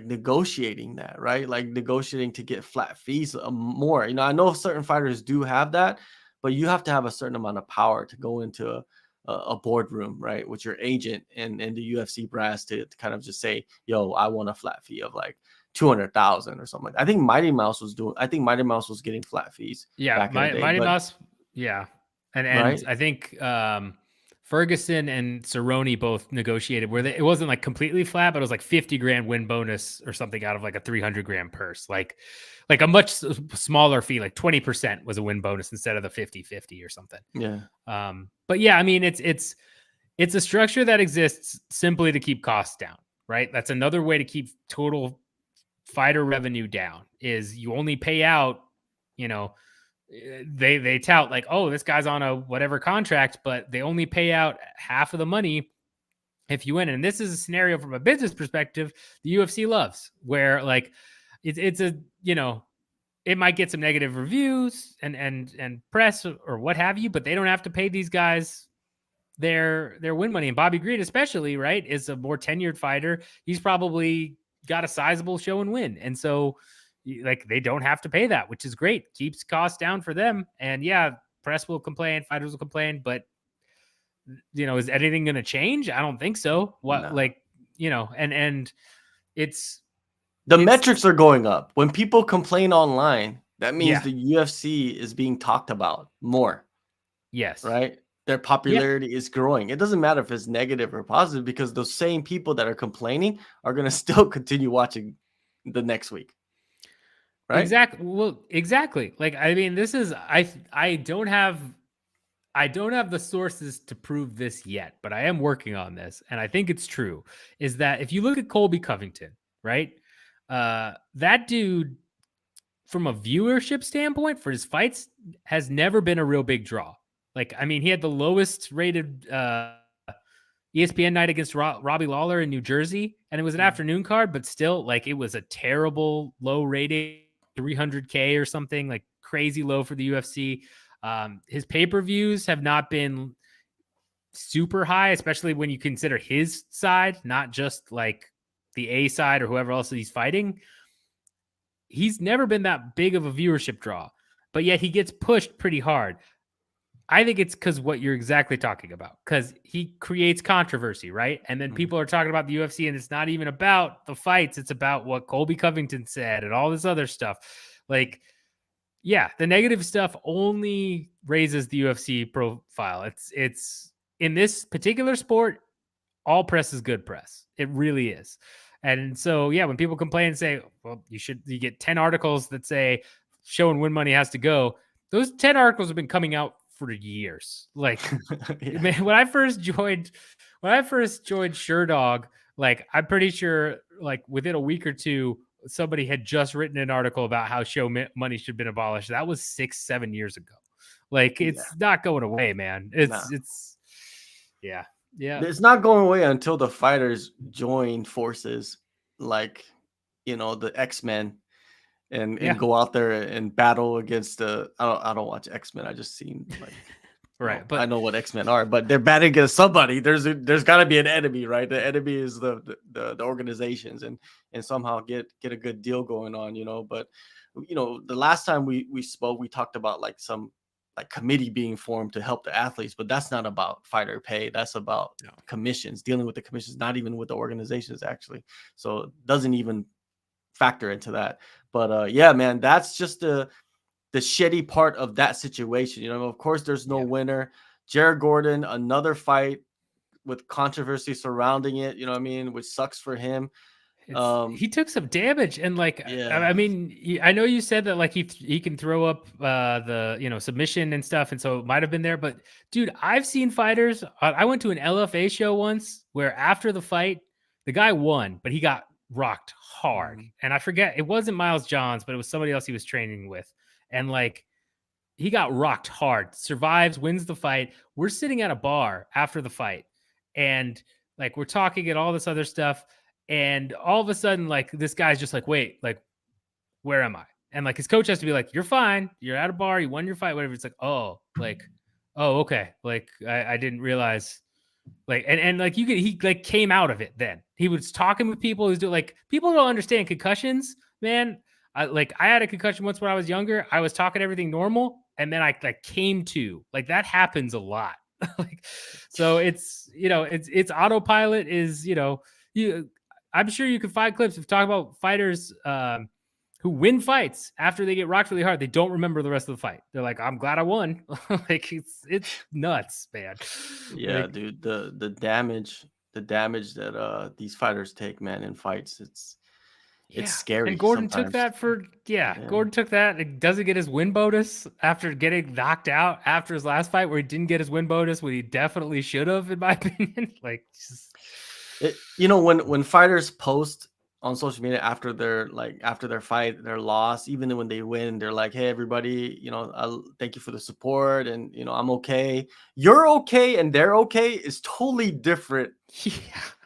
negotiating that, right? Like, negotiating to get flat fees more. I know certain fighters do have that, but you have to have a certain amount of power to go into a boardroom, right, with your agent and the UFC brass to kind of just say, yo, I want a flat fee of like 200,000 or something like that. I think Mighty Mouse was getting flat fees. Yeah, Mighty Mouse. Yeah. And right? I think Ferguson and Cerrone both negotiated where it wasn't like completely flat, but it was like 50 grand win bonus or something out of like a 300 grand purse. Like a much smaller fee, like 20% was a win bonus instead of the 50-50 or something. Yeah. But yeah, I mean, it's a structure that exists simply to keep costs down, right? That's another way to keep total fighter revenue down, is you only pay out, they tout like, oh, this guy's on a whatever contract, but they only pay out half of the money if you win. And this is a scenario from a business perspective the UFC loves, where like, it's a, it might get some negative reviews and press or what have you, but they don't have to pay these guys their win money. And Bobby Green, especially, right, is a more tenured fighter. He's probably got a sizable show and win. And so like they don't have to pay that, which is great. Keeps costs down for them. And yeah, press will complain, fighters will complain, but is anything going to change? I don't think so. What, No. And it's The metrics are going up. When people complain online, that means Yeah. the UFC is being talked about more, Yes. right? Their popularity is growing. It doesn't matter if it's negative or positive because those same people that are complaining are going to still continue watching the next week. Right? Exactly. Well, exactly. Like, I mean, this is I don't have the sources to prove this yet, but I am working on this, and I think it's true. Is that if you look at Colby Covington, right? That dude, from a viewership standpoint, for his fights, has never been a real big draw. Like, I mean, he had the lowest rated ESPN night against Robbie Lawler in New Jersey, and it was an afternoon card, but still, like, it was a terrible low rating, 300K or something, like crazy low for the UFC. His pay-per-views have not been super high, especially when you consider his side, not just like the A side or whoever else he's fighting. He's never been that big of a viewership draw, but yet he gets pushed pretty hard. I think it's because what you're exactly talking about, because he creates controversy, right? And then people are talking about the UFC, and it's not even about the fights. It's about what Colby Covington said and all this other stuff. Like, yeah, the negative stuff only raises the UFC profile. It's in this particular sport, all press is good press. It really is. And so, yeah, when people complain and say, well, you get 10 articles that say show and win money has to go. Those 10 articles have been coming out for years. Like, man, when I first joined Sherdog, like, I'm pretty sure, like, within a week or two, somebody had just written an article about how show money should have been abolished. That was 6-7 years ago. Like, it's not going away, man. It's yeah. It's not going away until the fighters join forces, like, the X-Men, and go out there and battle against the. I don't watch X-Men. I just seen, like, right, but I know what X-Men are. But they're battling against somebody. There's got to be an enemy, right? The enemy is the organizations, and somehow get a good deal going on, But the last time we spoke, we talked about like some like committee being formed to help the athletes, but that's not about fighter pay. That's about commissions, dealing with the commissions, not even with the organizations actually. So it doesn't even factor into that. But yeah, man, that's just the shitty part of that situation. Of course, there's no winner. Jared Gordon, another fight with controversy surrounding it, you know what I mean, which sucks for him. He took some damage, and like, I mean, I know you said that like he can throw up the submission and stuff, and so it might have been there. But dude, I've seen fighters. I went to an LFA show once where after the fight, the guy won, but he got rocked hard, and I forget, it wasn't Miles Johns, but it was somebody else he was training with, and like, he got rocked hard, survives, wins the fight. We're sitting at a bar after the fight, and like, we're talking and all this other stuff. And all of a sudden, like, this guy's just like, wait, like, where am I? And like, his coach has to be like, you're fine. You're at a bar. You won your fight, whatever. It's like, oh, okay. Like, I didn't realize, like, and like, he like came out of it then. He was talking with people. He was doing, like, people don't understand concussions, man. I had a concussion once when I was younger. I was talking everything normal, and then I like came to, like, that happens a lot. Like, so it's, it's autopilot is, I'm sure you can find clips of talk about fighters who win fights after they get rocked really hard. They don't remember the rest of the fight. They're like, I'm glad I won. Like, it's nuts, man. Yeah, like, dude, the damage that these fighters take, man, in fights, it's scary. And Gordon sometimes. took that for Gordon took that. It doesn't get his win bonus after getting knocked out after his last fight, where he didn't get his win bonus when he definitely should have, in my opinion. Like, just when fighters post on social media after their fight, their loss, even when they win, they're like, hey, everybody, I'll thank you for the support, and I'm okay. You're okay and they're okay is totally different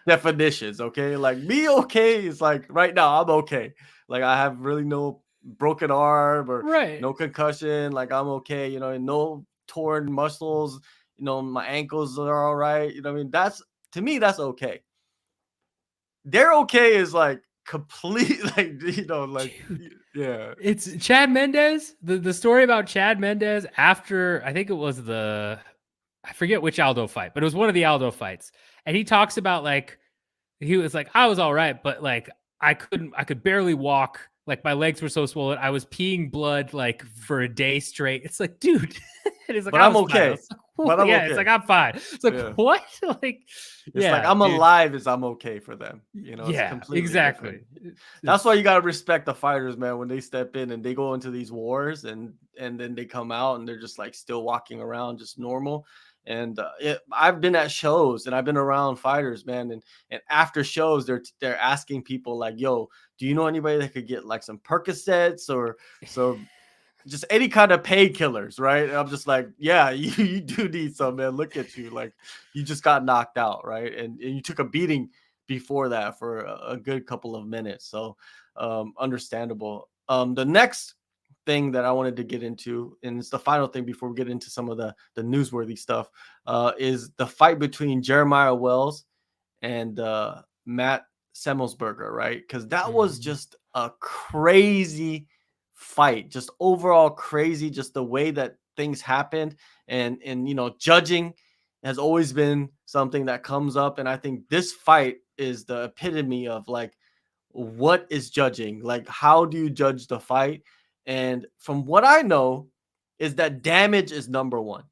definitions. Okay, like, me okay is like right now I'm okay. Like I have really no broken arm or Right. no concussion. Like I'm okay, you know, and no torn muscles. You know, my ankles are all right. You know, what I mean, that's to me, that's okay. They're okay is like complete, like you know, like Dude. yeah, It's Chad Mendez. The story about Chad Mendez after, I think it was I forget which Aldo fight, but it was one of the Aldo fights. And he talks about like, he was like, I was all right, but like I could barely walk. Like my legs were so swollen. I was peeing blood like for a day straight. It's like, dude. And he's like, but I I'm was fine. I okay. was like, But I'm yeah, it's okay. like, I'm fine. It's like, Yeah. what? Like, It's like yeah, I'm dude. alive is I'm okay for them. You know, it's Yeah, completely different. exactly. That's why It's you gotta respect the fighters, man, when they step in and they go into these wars and then they come out and they're just like still walking around just normal. And I've been at shows and I've been around fighters, man, and after shows they're asking people like, "Yo, do you know anybody that could get like some Percocets or so just any kind of painkillers, right?" And I'm just like, yeah, you do need some, man. Look at you. Like you just got knocked out, right? And you took a beating before that for a good couple of minutes. So understandable. The next thing that I wanted to get into, and it's the final thing before we get into some of the newsworthy stuff, is the fight between Jeremiah Wells and Matt Semmelsberger, right? Because that was Mhm. just a crazy fight, just overall crazy, just the way that things happened, and you know, judging has always been something that comes up, and I think this fight is the epitome of like what is judging, like how do you judge the fight? And from what I know, is that damage is number one.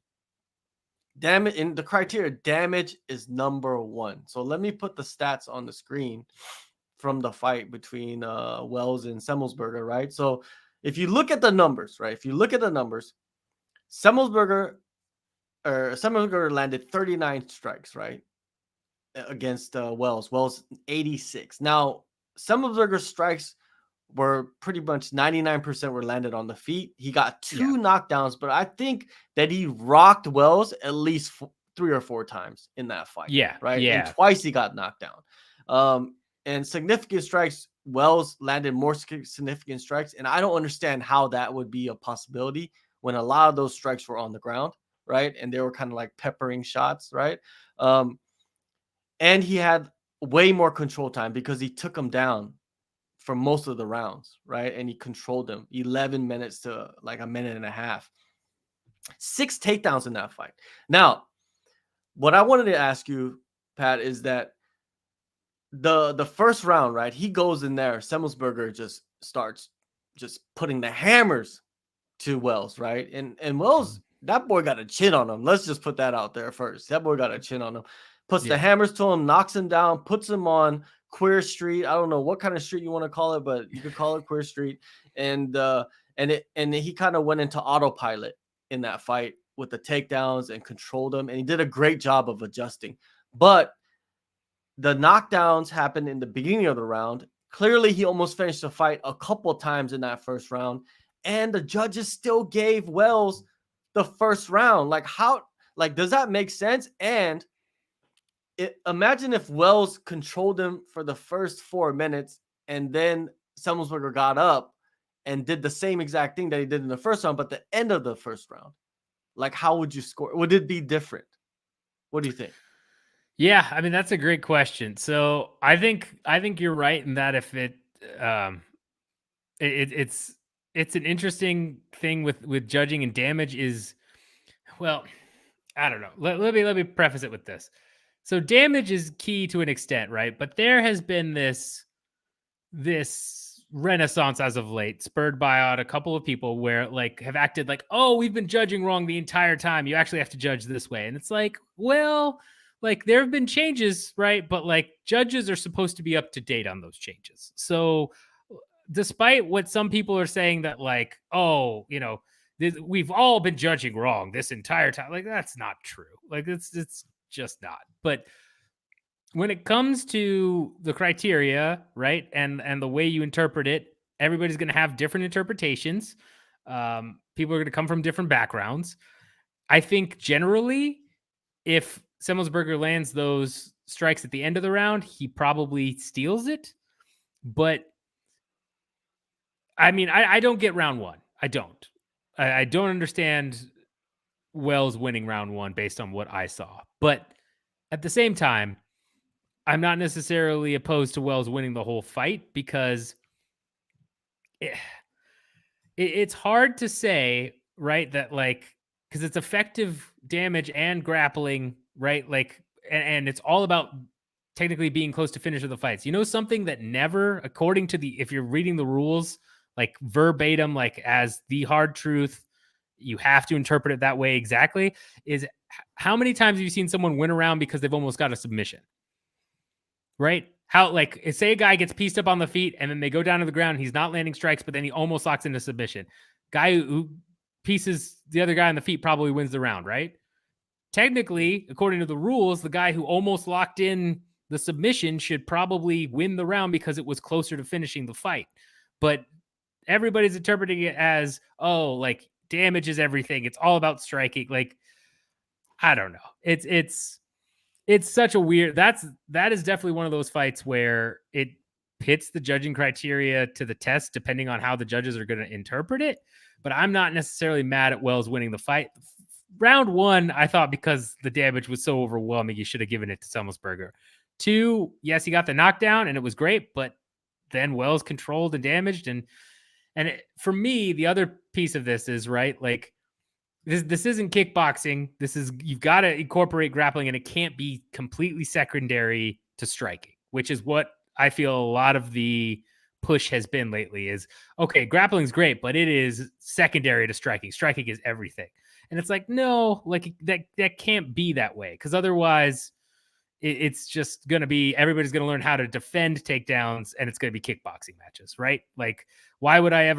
Damage in the criteria, damage is number one. So let me put the stats on the screen from the fight between Wells and Semmelsberger, right? So if you look at the numbers, right? If you look at the numbers, Semmelsberger Semmelsberger landed 39 strikes, right? Against Wells. Wells 86. Now, Semmelsberger's strikes were pretty much 99% were landed on the feet. He got Yeah. two knockdowns, but I think that he rocked Wells at least three or four times in that fight, Yeah. right? And Yeah. twice he got knocked down. And significant strikes, Wells landed more significant strikes. And I don't understand how that would be a possibility when a lot of those strikes were on the ground, right? And they were kind of like peppering shots, right? Um, and he had way more control time because he took him down for most of the rounds, right? And he controlled them 11 minutes to like a minute and a half. 6 takedowns in that fight. Now, what I wanted to ask you, Pat, is that the first round, right? He goes in there, Semmelsberger just starts just putting the hammers to Wells, right? And Wells, that boy got a chin on him. Let's just put that out there first. That boy got a chin on him. Puts the Yeah. hammers to him, knocks him down, puts him on Queer Street. I don't know what kind of street you want to call it, but you could call it Queer Street. And he kind of went into autopilot in that fight with the takedowns and controlled him. And he did a great job of adjusting. But the knockdowns happened in the beginning of the round. Clearly, he almost finished the fight a couple times in that first round, and the judges still gave Wells the first round. Like, how? Like, does that make sense? And imagine if Wells controlled him for the first 4 minutes, and then Semmelsberger got up and did the same exact thing that he did in the first round, but the end of the first round. Like, how would you score? Would it be different? What do you think? Yeah, I mean that's a great question. So I think you're right in that if um it's it's an interesting thing with judging, and damage is, well, I don't know. Let me preface it with this. So damage is key to an extent, right? But there has been this renaissance as of late, spurred by out a couple of people where like have acted like, oh, we've been judging wrong the entire time. You actually have to judge this way. And it's like, well, like there have been changes, right? But like judges are supposed to be up to date on those changes. So despite what some people are saying that like, oh, we've all been judging wrong this entire time, like that's not true. Like it's just not. But when it comes to the criteria, right, and the way you interpret it, everybody's going to have different interpretations. People are going to come from different backgrounds. I think generally, if Semmelsberger lands those strikes at the end of the round, he probably steals it. But I mean, I don't get round one. I don't. I don't understand Wells winning round one based on what I saw. But at the same time, I'm not necessarily opposed to Wells winning the whole fight because it, it's hard to say, right? That like, because it's effective damage and grappling, right? Like, and it's all about technically being close to finish of the fights. You know, something that never, according to the, if you're reading the rules, like verbatim, like as the hard truth, you have to interpret it that way exactly, is how many times have you seen someone win a round because they've almost got a submission? Right? How, like, say a guy gets pieced up on the feet and then they go down to the ground, he's not landing strikes, but then he almost locks into submission. Guy who pieces the other guy on the feet probably wins the round, right? Technically, according to the rules, the guy who almost locked in the submission should probably win the round because it was closer to finishing the fight. But everybody's interpreting it as, oh, like damage is everything. It's all about striking. Like, I don't know. It's such a weird, that is definitely one of those fights where it pits the judging criteria to the test depending on how the judges are going to interpret it. But I'm not necessarily mad at Wells winning the fight. Round one, I thought because the damage was so overwhelming, you should have given it to Semmelsberger. Two, yes, he got the knockdown and it was great, but then Wells controlled and damaged. For me, the other piece of this is, right, like, this isn't kickboxing. This is, you've got to incorporate grappling, and it can't be completely secondary to striking, which is what I feel a lot of the push has been lately is, okay, grappling's great, but it is secondary to striking. Striking is everything. And it's like, no, like that can't be that way. Cause otherwise it's just going to be, everybody's going to learn how to defend takedowns and it's going to be kickboxing matches, right? Like, why would I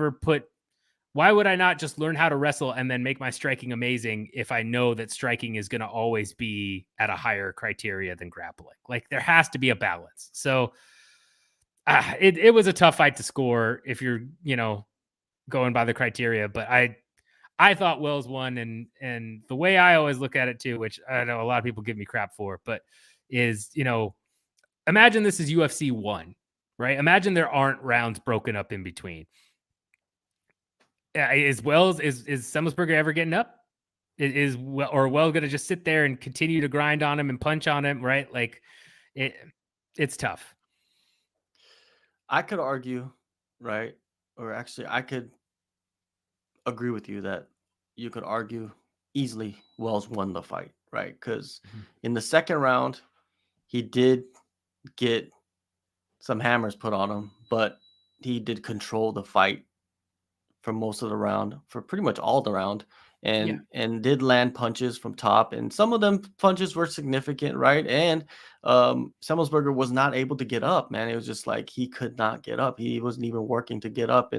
not just learn how to wrestle and then make my striking amazing if I know that striking is going to always be at a higher criteria than grappling? Like, there has to be a balance. So it was a tough fight to score if you're, going by the criteria, but I thought Wells won, and the way I always look at it too, which I know a lot of people give me crap for, but is, imagine this is UFC 1, right? Imagine there aren't rounds broken up in between. Is Semmelsberger ever getting up? Is Wells going to just sit there and continue to grind on him and punch on him, right? Like, it's tough. I could argue, right? Or actually, I could agree with you that you could argue easily Wells won the fight, right? Because in the second round, he did get some hammers put on him, but he did control the fight for most of the round, for pretty much all the round, and did land punches from top, and some of them punches were significant, right? And Semmelsberger was not able to get up, man. It was just like he could not get up. He wasn't even working to get up,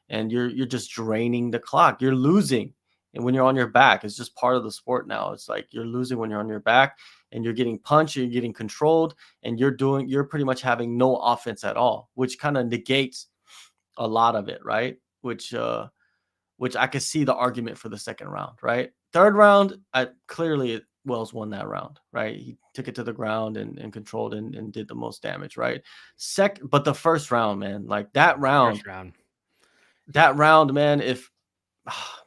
and you're just draining the clock. You're losing, and when you're on your back, it's just part of the sport now. It's like you're losing when you're on your back, and you're getting punched, you're getting controlled, and you're pretty much having no offense at all, which kind of negates a lot of it, right? Which I could see the argument for the second round, right? Third round, clearly Wells won that round, right? He took it to the ground and controlled and did the most damage, right? But the first round, man, like that round, man,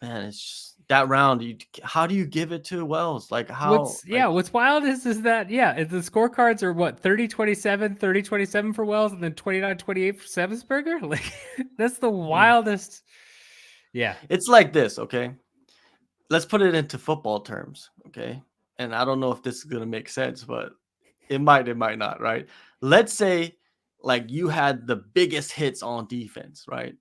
man, it's just that round. How do you give it to Wells? Like how? What's wild is that, the scorecards are what, 30-27, 30-27 for Wells, and then 29-28 for Semmelsberger. Like, that's the wildest. Yeah. It's like this, okay? Let's put it into football terms, okay? And I don't know if this is going to make sense, but it might not, right? Let's say like you had the biggest hits on defense, right?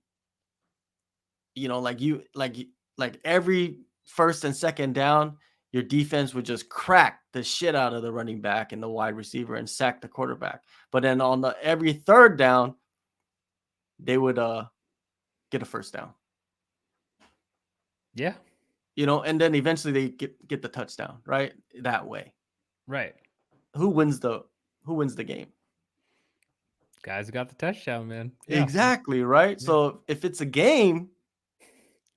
Like every first and second down, your defense would just crack the shit out of the running back and the wide receiver and sack the quarterback. But then on every third down, they would get a first down. Yeah. And then eventually they get the touchdown, right? That way. Right. Who wins the game? Guys got the touchdown, man. Yeah. Exactly, right? Yeah. So if it's a game,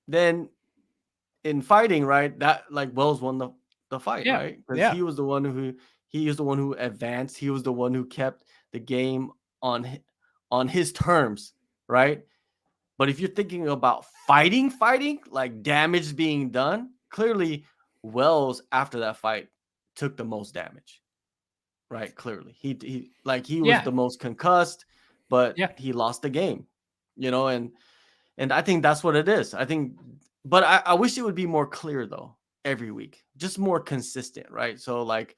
then in fighting, right, that like Wells won the fight, right? Because he was the one who advanced. He was the one who kept the game on his terms, right? But if you're thinking about fighting, like damage being done, clearly Wells after that fight took the most damage. Right, clearly. He was Yeah. the most concussed, but Yeah. he lost the game. And I think that's what it is. I think but I wish it would be more clear though every week. Just more consistent, right? So like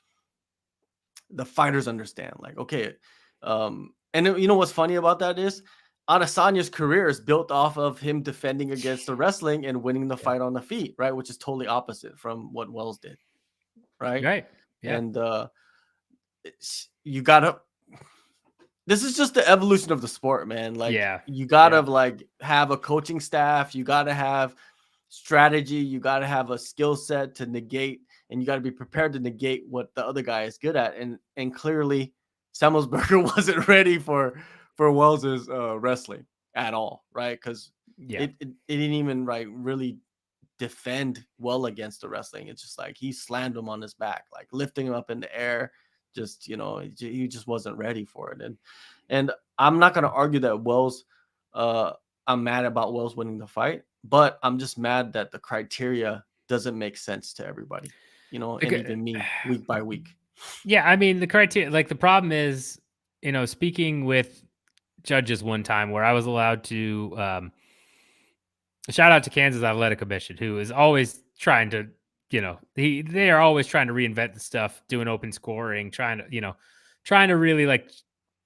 the fighters understand like okay, and you know what's funny about that is Adesanya's career is built off of him defending against the wrestling and winning the Yeah. fight on the feet, right? Which is totally opposite from what Wells did, right? Right. Yeah. And you gotta this is just the evolution of the sport, man. Like Yeah. you gotta Yeah. like have a coaching staff, you gotta have strategy, you gotta have a skill set to negate, and you gotta be prepared to negate what the other guy is good at. And clearly, Samuelsberger wasn't ready for Wells's wrestling at all, right? Because Yeah. it didn't even like really defend well against the wrestling. It's just like he slammed him on his back, like lifting him up in the air. Just he just wasn't ready for it. And I'm not gonna argue that Wells. I'm mad about Wells winning the fight, but I'm just mad that the criteria doesn't make sense to everybody, and Okay. even me week by week. Yeah, I mean the criteria, like the problem is, speaking with judges one time where I was allowed to shout out to Kansas Athletic Commission, who is always trying to, they are always trying to reinvent the stuff, doing open scoring, trying to really like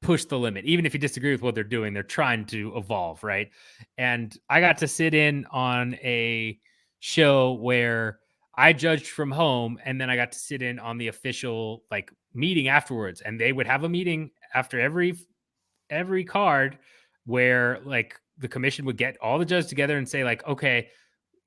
push the limit. Even if you disagree with what they're doing, they're trying to evolve, right? And I got to sit in on a show where I judged from home, and then I got to sit in on the official like meeting afterwards, and they would have a meeting after every card where like the commission would get all the judges together and say like, okay,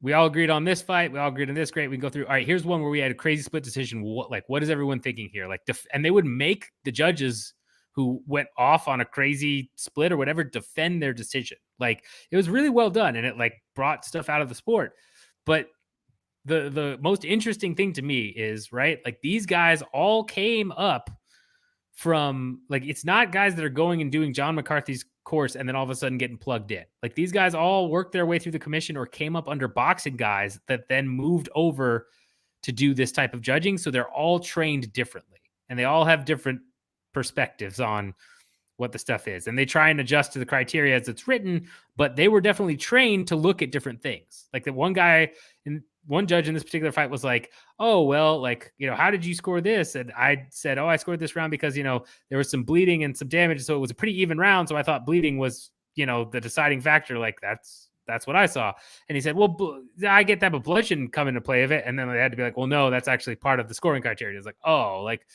we all agreed on this fight, we all agreed on this, great, we can go through. All right, here's one where we had a crazy split decision. What is everyone thinking here? Like and they would make the judges who went off on a crazy split or whatever defend their decision. Like it was really well done, and it like brought stuff out of the sport. But the most interesting thing to me is, right, like these guys all came up from, like, it's not guys that are going and doing John McCarthy's course and then all of a sudden getting plugged in. Like these guys all worked their way through the commission or came up under boxing guys that then moved over to do this type of judging. So they're all trained differently and they all have different perspectives on what the stuff is. And they try and adjust to the criteria as it's written, but they were definitely trained to look at different things. Like the one guy in one judge in this particular fight was like, oh, well, like, how did you score this? And I said, oh, I scored this round because, there was some bleeding and some damage. So it was a pretty even round. So I thought bleeding was, the deciding factor. Like that's what I saw. And he said, well, I get that, but blood shouldn't come into play of it. And then they had to be like, well, no, that's actually part of the scoring criteria. It's like, oh, like,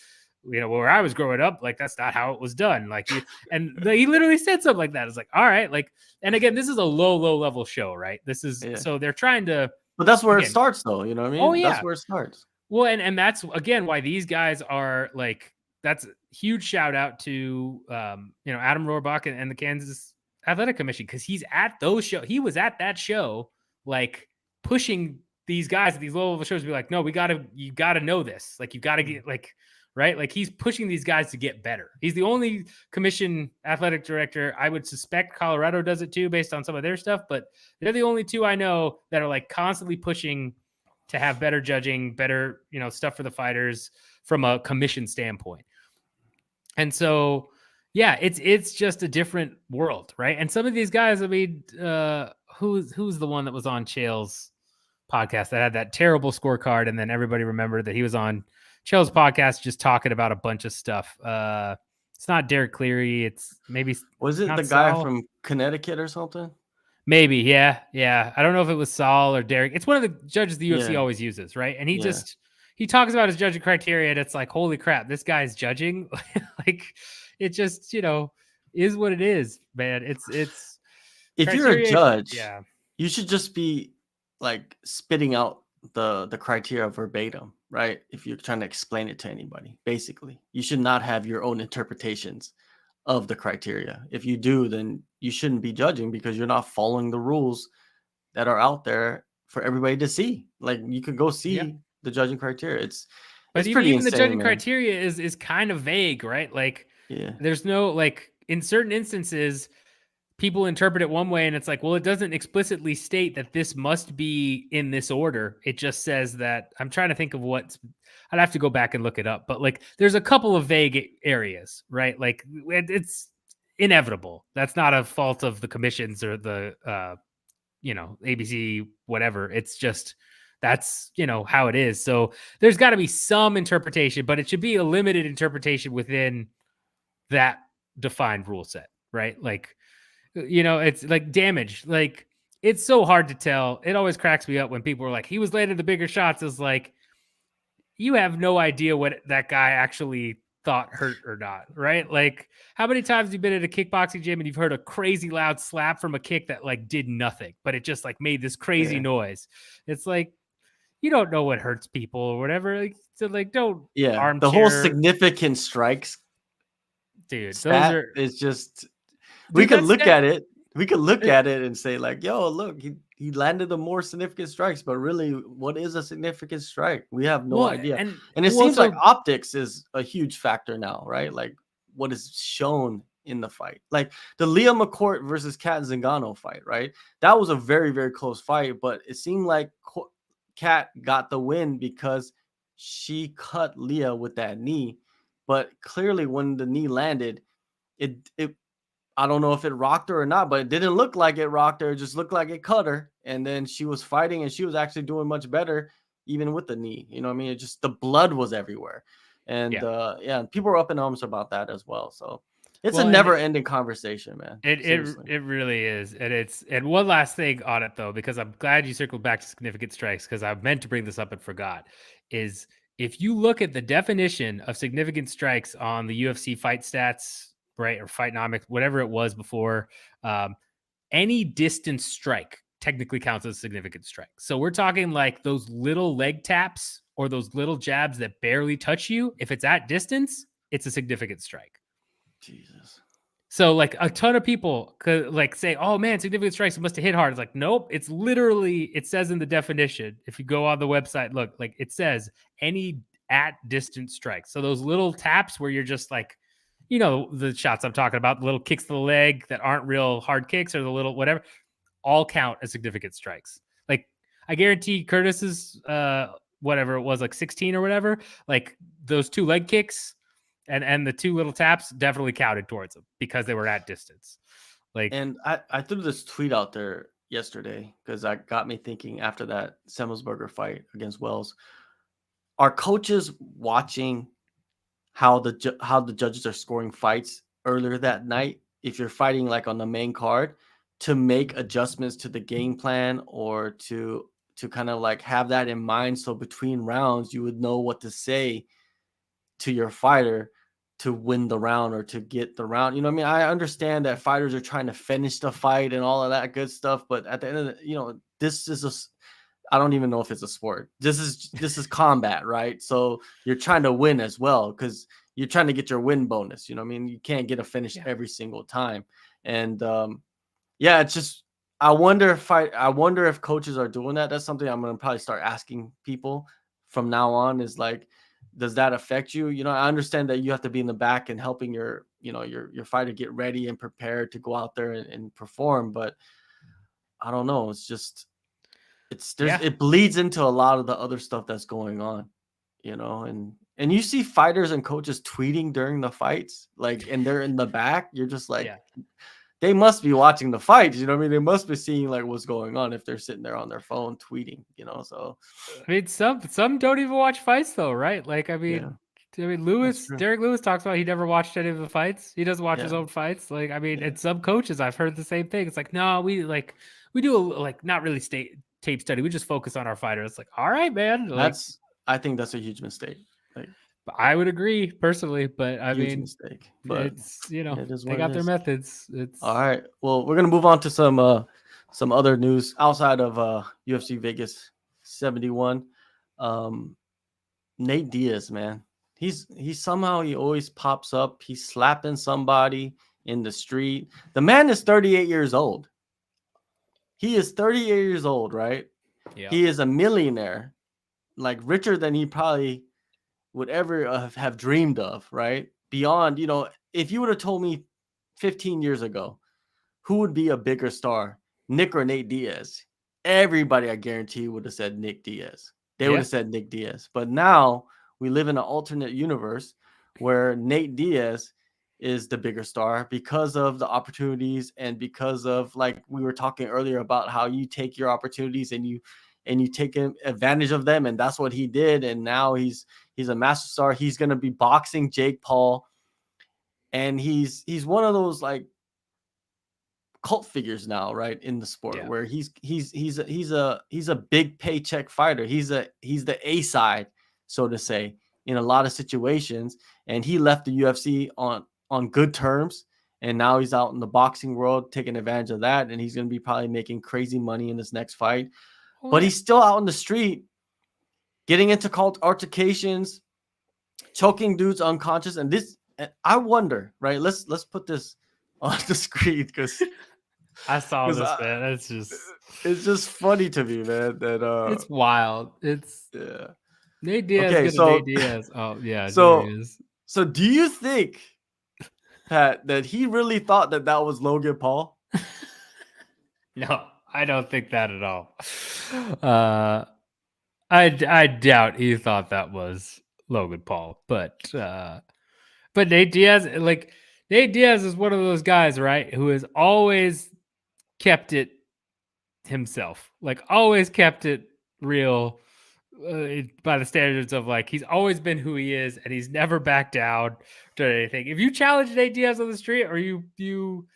where I was growing up, like that's not how it was done. Like, he literally said something like that. It's like, all right, like, and again, this is a low level show, right? This is So they're trying to. But that's where it starts, though. You know what I mean? Oh yeah, that's where it starts. Well, and that's again why these guys are like. That's a huge shout out to Adam Rohrbach and the Kansas Athletic Commission, because he's at those shows. He was at that show, like pushing these guys at these low level shows to be like, no, you gotta know this. Like you gotta get like. Right? Like he's pushing these guys to get better. He's the only commission athletic director. I would suspect Colorado does it too, based on some of their stuff, but they're the only two I know that are like constantly pushing to have better judging, better, stuff for the fighters from a commission standpoint. And so, yeah, it's just a different world, right? And some of these guys, I mean, who's the one that was on Chael's podcast that had that terrible scorecard, and then everybody remembered that he was on Chael's podcast just talking about a bunch of stuff. It's not Derek Cleary. It's maybe was it the guy from Connecticut or something? Maybe, yeah. I don't know if it was Saul or Derek. It's one of the judges the UFC always uses, right? And he talks about his judging criteria, and it's like, holy crap, this guy's judging. Like, it just is what it is, man. It's if you're a judge, yeah, you should just be like spitting out the criteria verbatim, right? If you're trying to explain it to anybody, basically, you should not have your own interpretations of the criteria. If you do, then you shouldn't be judging, because you're not following the rules that are out there for everybody to see. Like you could go see the judging criteria. It's pretty even insane, the judging man. criteria is kind of vague, right? Like there's no, like, in certain instances, people interpret it one way and it's like, well, it doesn't explicitly state that this must be in this order. It just says that. I'm trying to think of what I'd have to go back and look it up, but like there's a couple of vague areas, right? Like it's inevitable. That's not a fault of the commissions or the ABC, whatever. It's just that's how it is. So there's got to be some interpretation, but it should be a limited interpretation within that defined rule set, right? Like, it's like damage. Like, it's so hard to tell. It always cracks me up when people are like, he was landing the bigger shots. Is like, you have no idea what that guy actually thought hurt or not, right? Like, how many times have you been at a kickboxing gym and you've heard a crazy loud slap from a kick that like did nothing, but it just like made this crazy noise? It's like, you don't know what hurts people or whatever. Like, so like, don't armchair. The whole significant strikes, dude. Those are it's just we could look at it. We could look at it and say like, yo, look, he landed the more significant strikes, but really, what is a significant strike? We have no idea. And it seems like optics is a huge factor now, right? Like what is shown in the fight, like the Leah McCourt versus Kat Zingano fight, right? That was a very, very close fight, but it seemed like Kat got the win because she cut Leah with that knee. But clearly, when the knee landed, it I don't know if it rocked her or not, but it didn't look like it rocked her. It just looked like it cut her. And then she was fighting and she was actually doing much better, even with the knee. You know what I mean? It just, the blood was everywhere. And people were up in arms about that as well. So it's a never ending conversation, man. It really is. And one last thing on it though, because I'm glad you circled back to significant strikes, because I meant to bring this up and forgot, is if you look at the definition of significant strikes on the UFC fight stats, right, or Fightnomics, whatever it was before, any distance strike technically counts as a significant strike. So we're talking like those little leg taps or those little jabs that barely touch you. If it's at distance, it's a significant strike. Jesus. So like a ton of people could like say, oh man, significant strikes, it must have hit hard. It's like, nope, it's literally, it says in the definition, if you go on the website, look, like it says any at distance strikes. So those little taps where you're just like, the shots I'm talking about, the little kicks to the leg that aren't real hard kicks, or the little whatever, all count as significant strikes. Like I guarantee Curtis's whatever it was, like 16 or whatever, like those two leg kicks and the two little taps definitely counted towards them because they were at distance. Like, and I threw this tweet out there yesterday because that got me thinking after that Semmelsberger fight against Wells. Are coaches watching how the judges are scoring fights earlier that night, if you're fighting like on the main card, to make adjustments to the game plan, or to kind of like have that in mind, so between rounds you would know what to say to your fighter to win the round or to get the round? You know what I mean? I understand that fighters are trying to finish the fight and all of that good stuff, but at the end of the, this is I don't even know if it's a sport. This is combat, right? So you're trying to win as well, because you're trying to get your win bonus. You know what I mean? You can't get a finish every single time. And it's just, I wonder if coaches are doing that. That's something I'm going to probably start asking people from now on, is like, does that affect you? I understand that you have to be in the back and helping your fighter get ready and prepared to go out there and perform. But I don't know. It's just, it bleeds into a lot of the other stuff that's going on, and you see fighters and coaches tweeting during the fights, like, and they're in the back. You're just like, they must be watching the fights. You know what I mean? They must be seeing like what's going on if they're sitting there on their phone tweeting, so. I mean, some don't even watch fights though, right? Like, I mean, Derek Lewis talks about he never watched any of the fights. He doesn't watch his own fights. Like, I mean, and some coaches, I've heard the same thing. It's like, no, we do not really tape study. We just focus on our fighter. It's like, all right, man. Like, I think that's a huge mistake. Like, I would agree personally, but I mean, mistake. But it's they got their methods. It's all right. Well, we're gonna move on to some other news outside of UFC Vegas 71. Nate Diaz, man, he always pops up. He's slapping somebody in the street. The man is 38 years old. He is 38 years old, right? Yeah. He is a millionaire, like richer than he probably would ever have dreamed of, right? Beyond, if you would have told me 15 years ago who would be a bigger star, Nick or Nate Diaz? Everybody, I guarantee, would have said Nick Diaz. They would Yeah. have said Nick Diaz. But now we live in an alternate universe where Nate Diaz is the bigger star because of the opportunities and because of, like we were talking earlier about how you take your opportunities and you take advantage of them, and that's what he did. And now he's a master star. He's going to be boxing Jake Paul, and he's one of those like cult figures now, right, in the sport, Yeah. where he's a big paycheck fighter. He's the A side, so to say, in a lot of situations. And he left the UFC on good terms, and now he's out in the boxing world taking advantage of that, and he's going to be probably making crazy money in this next fight. Oh, But yeah. he's still out in the street getting into cult altercations, choking dudes unconscious. And this, I wonder, right? Let's put this on the screen because I saw this, man. it's just funny to me, man. That It's wild. It's yeah. Nate Diaz Okay, gonna Nate Diaz. Oh yeah, there he is. So do you think, Pat, that he really thought that was Logan Paul? No, I don't think that at all. I doubt he thought that was Logan Paul, but Nate Diaz, Nate Diaz is one of those guys, right, who has always kept it himself, like always kept it real, by the standards of like he's always been who he is, and he's never backed down to anything. If you challenge Nate Diaz on the street, or you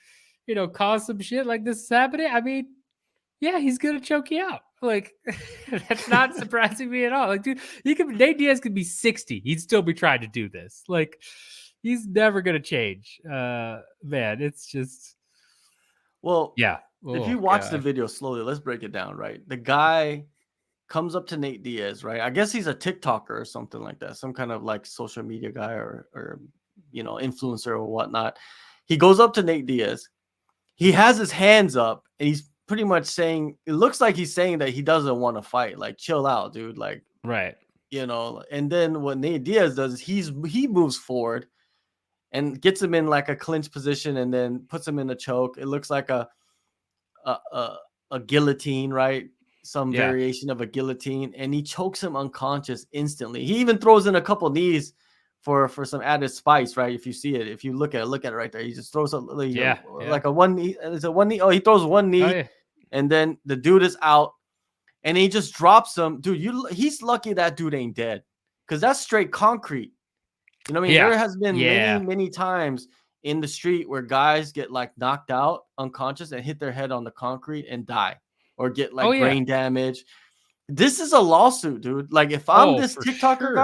cause some shit like this is happening, I mean, yeah, he's gonna choke you out. Like that's not surprising me at all. Like, dude, Nate Diaz could be 60, he'd still be trying to do this. Like, he's never gonna change. Man, it's just, Well, yeah. if Oh you watch the gosh. video slowly, let's break it down, right? The guy comes up to Nate Diaz, right? I guess he's a TikToker or something like that, some kind of like social media guy or influencer or whatnot. He goes up to Nate Diaz. He has his hands up, and he's pretty much saying, it looks like he's saying that he doesn't want to fight. Like, chill out, dude. Like, Right. And then what Nate Diaz does is he moves forward and gets him in like a clinch position, and then puts him in a choke. It looks like a guillotine, right? Some Yeah. variation of a guillotine, and he chokes him unconscious instantly. He even throws in a couple knees for some added spice, right? If you see it, if you look at it right there, he just throws like a one knee. It's a one knee. Oh, he throws one knee, Oh, yeah. and then the dude is out, and he just drops him, dude. He's lucky that dude ain't dead, because that's straight concrete. You know what I mean? Yeah. There has been Yeah. many times in the street where guys get like knocked out unconscious and hit their head on the concrete and die, or get like Oh, yeah. brain damage. This is a lawsuit, dude. Like, if I'm Oh, this for TikToker sure.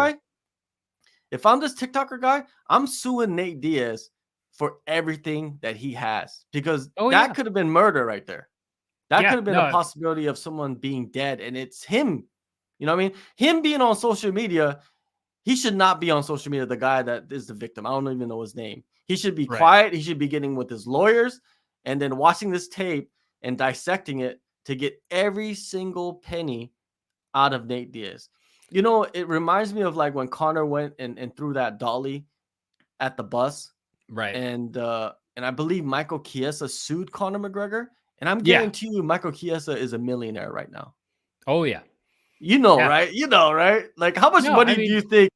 guy, I'm suing Nate Diaz for everything that he has, because that could have been murder right there. That could have been a possibility of someone being dead, and it's him. You know what I mean? Him being on social media, he should not be on social media. The guy that is the victim, I don't even know his name. He should be quiet. He should be getting with his lawyers and then watching this tape and dissecting it to get every single penny out of Nate Diaz. It reminds me of like when Conor went and threw that dolly at the bus. Right. And I believe Michael Chiesa sued Conor McGregor. And I'm guaranteeing you Michael Chiesa is a millionaire right now. Oh, yeah. Right? Like, how much money do you think?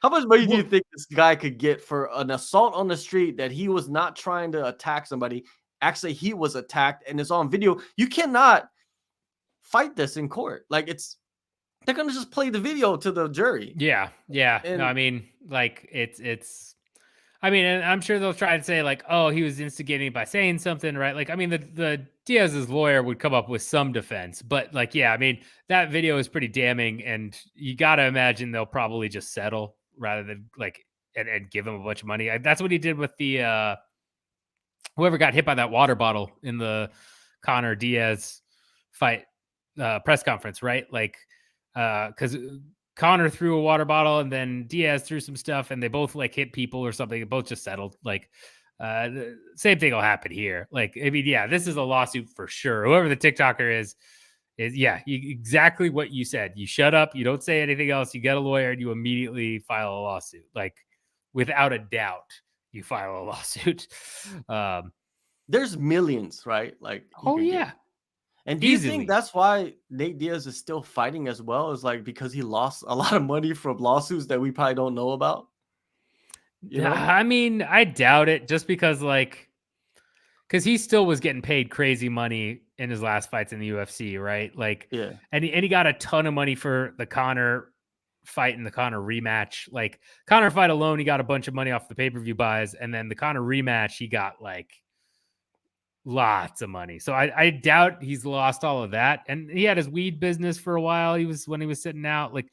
How much money do you think this guy could get for an assault on the street that he was not trying to attack somebody? Actually, he was attacked, and it's on video. You cannot fight this in court. Like, they're gonna just play the video to the jury. Yeah. No, I mean, like, and I'm sure they'll try and say like, oh, he was instigating by saying something, right? Like, I mean, the Diaz's lawyer would come up with some defense, but like, yeah, I mean, that video is pretty damning, and you got to imagine they'll probably just settle rather than like and give him a bunch of money. That's what he did with the whoever got hit by that water bottle in the Conor Diaz fight press conference, right? Like, because Conor threw a water bottle and then Diaz threw some stuff, and they both like hit people or something. It both just settled. Like, the same thing will happen here. Like, I mean, yeah, this is a lawsuit for sure. Whoever the TikToker is exactly what you said. You shut up. You don't say anything else. You get a lawyer and you immediately file a lawsuit. Like, without a doubt, you file a lawsuit. there's millions, right? Like he Oh could get. yeah, And do you think easily. that's why Nate Diaz is still fighting as well? Is like because he lost a lot of money from lawsuits that we probably don't know about, you know? I mean, I doubt it, just because because he still was getting paid crazy money in his last fights in the UFC, right? Like, Yeah. and he got a ton of money for the Conor fight and the Conor rematch. Like Conor fight alone, he got a bunch of money off the pay per view buys, and then the Conor rematch, he got like lots of money. So I doubt he's lost all of that. And he had his weed business for a while. When he was sitting out. Like,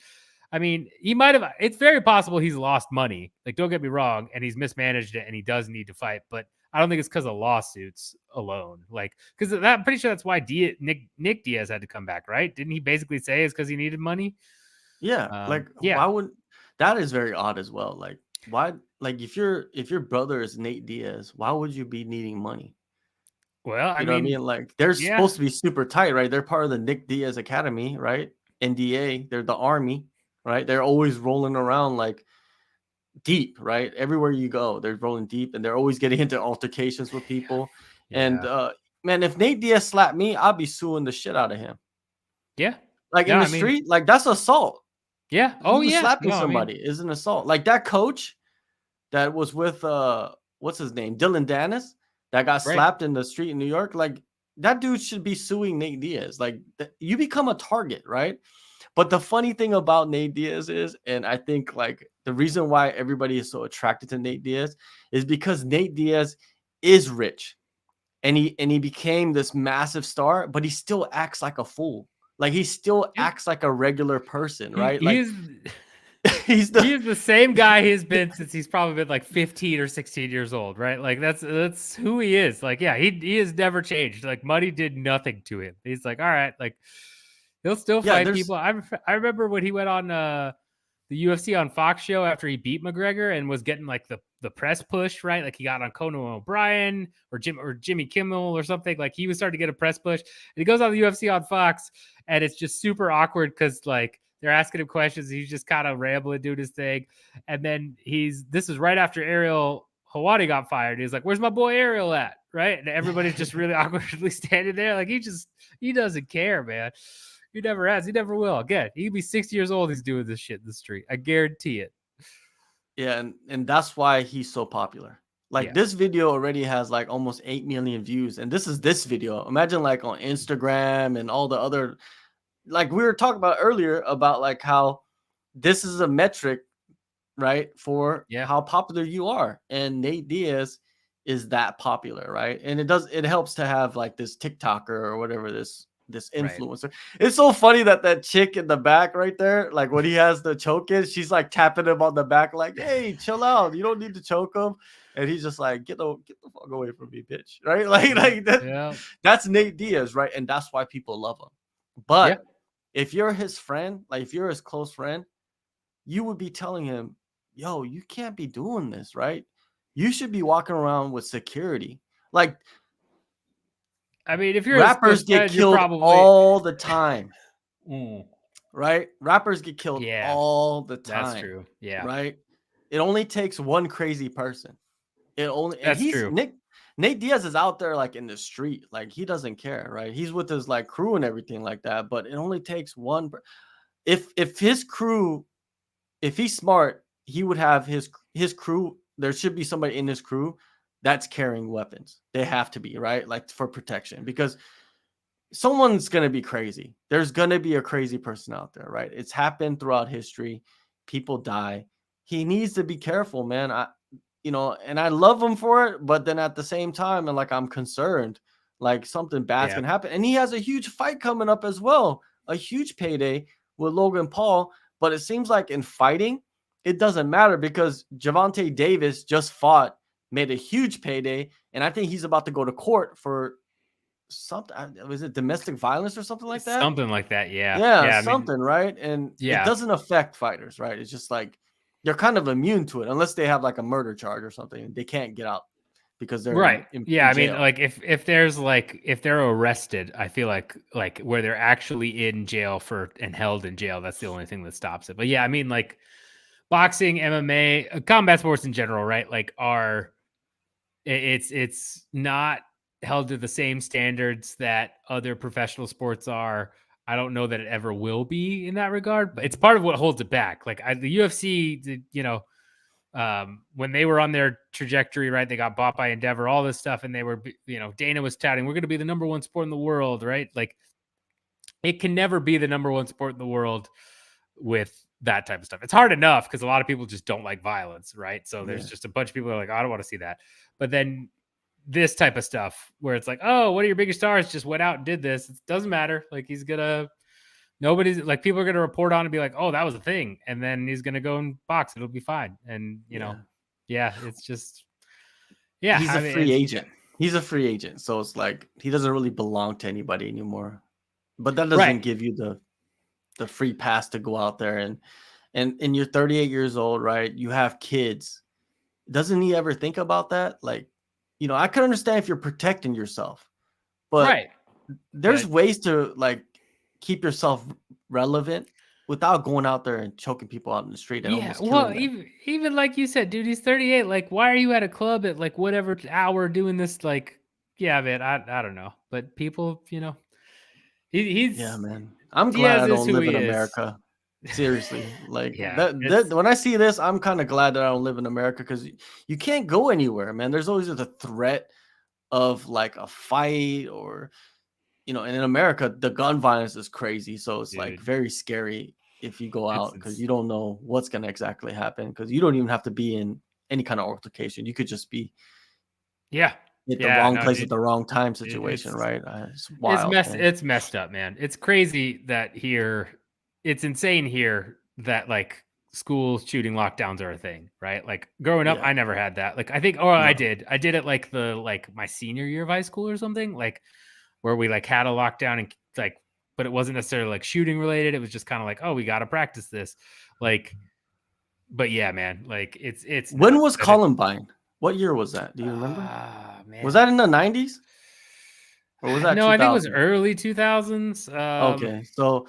I mean, he might have. It's very possible he's lost money. Like, don't get me wrong, and he's mismanaged it, and he does need to fight. But I don't think it's because of lawsuits alone. Like, because I'm pretty sure that's why Nick Diaz had to come back, right? Didn't he basically say it's because he needed money? Yeah. Like Yeah. why would that is very odd as well. Like why like if your brother is Nate Diaz, why would you be needing money? Well, I You know what I mean, mean? Like they're yeah, supposed to be super tight, right? They're part of the Nick Diaz Academy, right? NDA, they're the army, right? They're always rolling around like deep, right? Everywhere you go, they're rolling deep and they're always getting into altercations with people. And yeah, man, if Nate Diaz slapped me, I'd be suing the shit out of him. yeah. Like No, in the I mean, street, like that's assault. yeah. Oh, You yeah. slapping No, I mean, somebody is an assault. Like that coach that was with what's his name? Dylan Dennis that got right. slapped in the street in New York. Like that dude should be suing Nate Diaz. Like you become a target, right? But the funny thing about Nate Diaz is, and I think like the reason why everybody is so attracted to Nate Diaz is because Nate Diaz is rich and he became this massive star, but he still acts like a fool. Like he still Yep. acts like a regular person, He right? he Like is he's he the is the same guy he's been since he's probably been like 15 or 16 years old, right? Like that's who he is. Like, yeah, he has never changed. Like money did nothing to him. He's like, all right, like he'll still yeah. fight There's people. I remember when he went on the UFC on Fox show after he beat McGregor and was getting like the press push, right? Like he got on Conan O'Brien or Jimmy Kimmel or something. Like he was starting to get a press push. And he goes on the UFC on Fox, and it's just super awkward because like they're asking him questions. He's just kind of rambling, doing his thing. And then this is right after Ariel Hawadi got fired. He's like, "Where's my boy Ariel at?" Right? And everybody's just really awkwardly standing there. Like he doesn't care, man. He never has. He never will. Again, he'd be 60 years old. He's doing this shit in the street. I guarantee it. yeah, and that's why he's so popular. Like Yeah. this video already has like almost 8 million views, and this video. Imagine like on Instagram and all the other like we were talking about earlier about like how this is a metric, right, for Yeah. how popular you are. And Nate Diaz is that popular, right? And it helps to have like this TikToker or whatever this Right. influencer. It's so funny that that chick in the back right there, like when he has the choke in, she's like tapping him on the back, like, "Hey, chill out. You don't need to choke him." And he's just like, get the fuck away from me, bitch." Right? Yeah. Like that. Yeah. That's Nate Diaz, right? And that's why people love him. Yeah. But if you're his friend, like if you're his close friend, you would be telling him, "Yo, you can't be doing this, right? You should be walking around with security." Like I mean, if you're his close rappers get friend, you're killed probably. all the time, Mm. right? Rappers get killed Yeah, all the that's time, true. Yeah, right? It only takes one crazy person. It only and that's he's true. Nate Diaz is out there like in the street, like he doesn't care, right? He's with his like crew and everything like that, but it only takes one. If his crew, if he's smart, he would have his crew. There should be somebody in his crew that's carrying weapons. They have to be, right? Like for protection, because someone's going to be crazy. There's going to be a crazy person out there, right? It's happened throughout history. People die. He needs to be careful, man. And I love him for it, but then at the same time, and like I'm concerned, like something bad's Yeah. gonna happen. And he has a huge fight coming up as well, a huge payday with Logan Paul. But it seems like in fighting, it doesn't matter because Javante Davis just fought, made a huge payday, and I think he's about to go to court for something. Was it domestic violence or something like that? Something like that. Yeah. Yeah, Yeah. I mean, something, right? And it yeah. doesn't affect fighters, right? It's just like they're kind of immune to it unless they have like a murder charge or something. They can't get out because they're Right. Yeah. in I mean, jail. like if there's like if they're arrested, I feel like where they're actually in jail for and held in jail, that's the only thing that stops it. But yeah, I mean, like boxing, MMA, combat sports in general, right? Like it's not held to the same standards that other professional sports are. I don't know that it ever will be in that regard, but it's part of what holds it back. Like the UFC, when they were on their trajectory, right? They got bought by Endeavor, all this stuff, and they were, Dana was touting, we're going to be the number one sport in the world, right? Like it can never be the number one sport in the world with that type of stuff. It's hard enough because a lot of people just don't like violence, right? So there's just a bunch of people who are like, I don't want to see that. But then this type of stuff where it's like, oh, one of your biggest stars just went out and did this. It doesn't matter. Like nobody's like, people are going to report on and be like, oh, that was a thing. And then he's going to go and box. It'll be fine. And, it's just, he's a free agent. He's a free agent. So it's like, he doesn't really belong to anybody anymore. But that doesn't give you the free pass to go out there and you're 38 years old, right? You have kids. Doesn't he ever think about that? Like, I can understand if you're protecting yourself, but there's ways to like keep yourself relevant without going out there and choking people out in the street and almost killing them. Even like you said, dude, he's 38. Like, why are you at a club at like whatever hour doing this? Like, yeah, man, I don't know, but people, he's yeah, man. I'm glad I don't live in America. Seriously, like that when I see this, I'm kind of glad that I don't live in America because you can't go anywhere, man. There's always the threat of like a fight or, and in America, the gun violence is crazy. So it's like very scary if you go out because you don't know what's going to exactly happen because you don't even have to be in any kind of altercation. You could just be at the wrong place at the wrong time situation, right? It's wild. It's messed up, man. It's crazy that here. It's insane here that like school shooting lockdowns are a thing, right? Like growing up, I never had that. Like I think, I did it like my senior year of high school or something, like where we like had a lockdown and like, but it wasn't necessarily like shooting related. It was just kind of like, oh, we got to practice this. Like, but yeah, man, like it's. When was Columbine? What year was that? Do you remember? Man. Was that in the 90s? Or was that no? 2000? I think it was early 2000s. Okay, so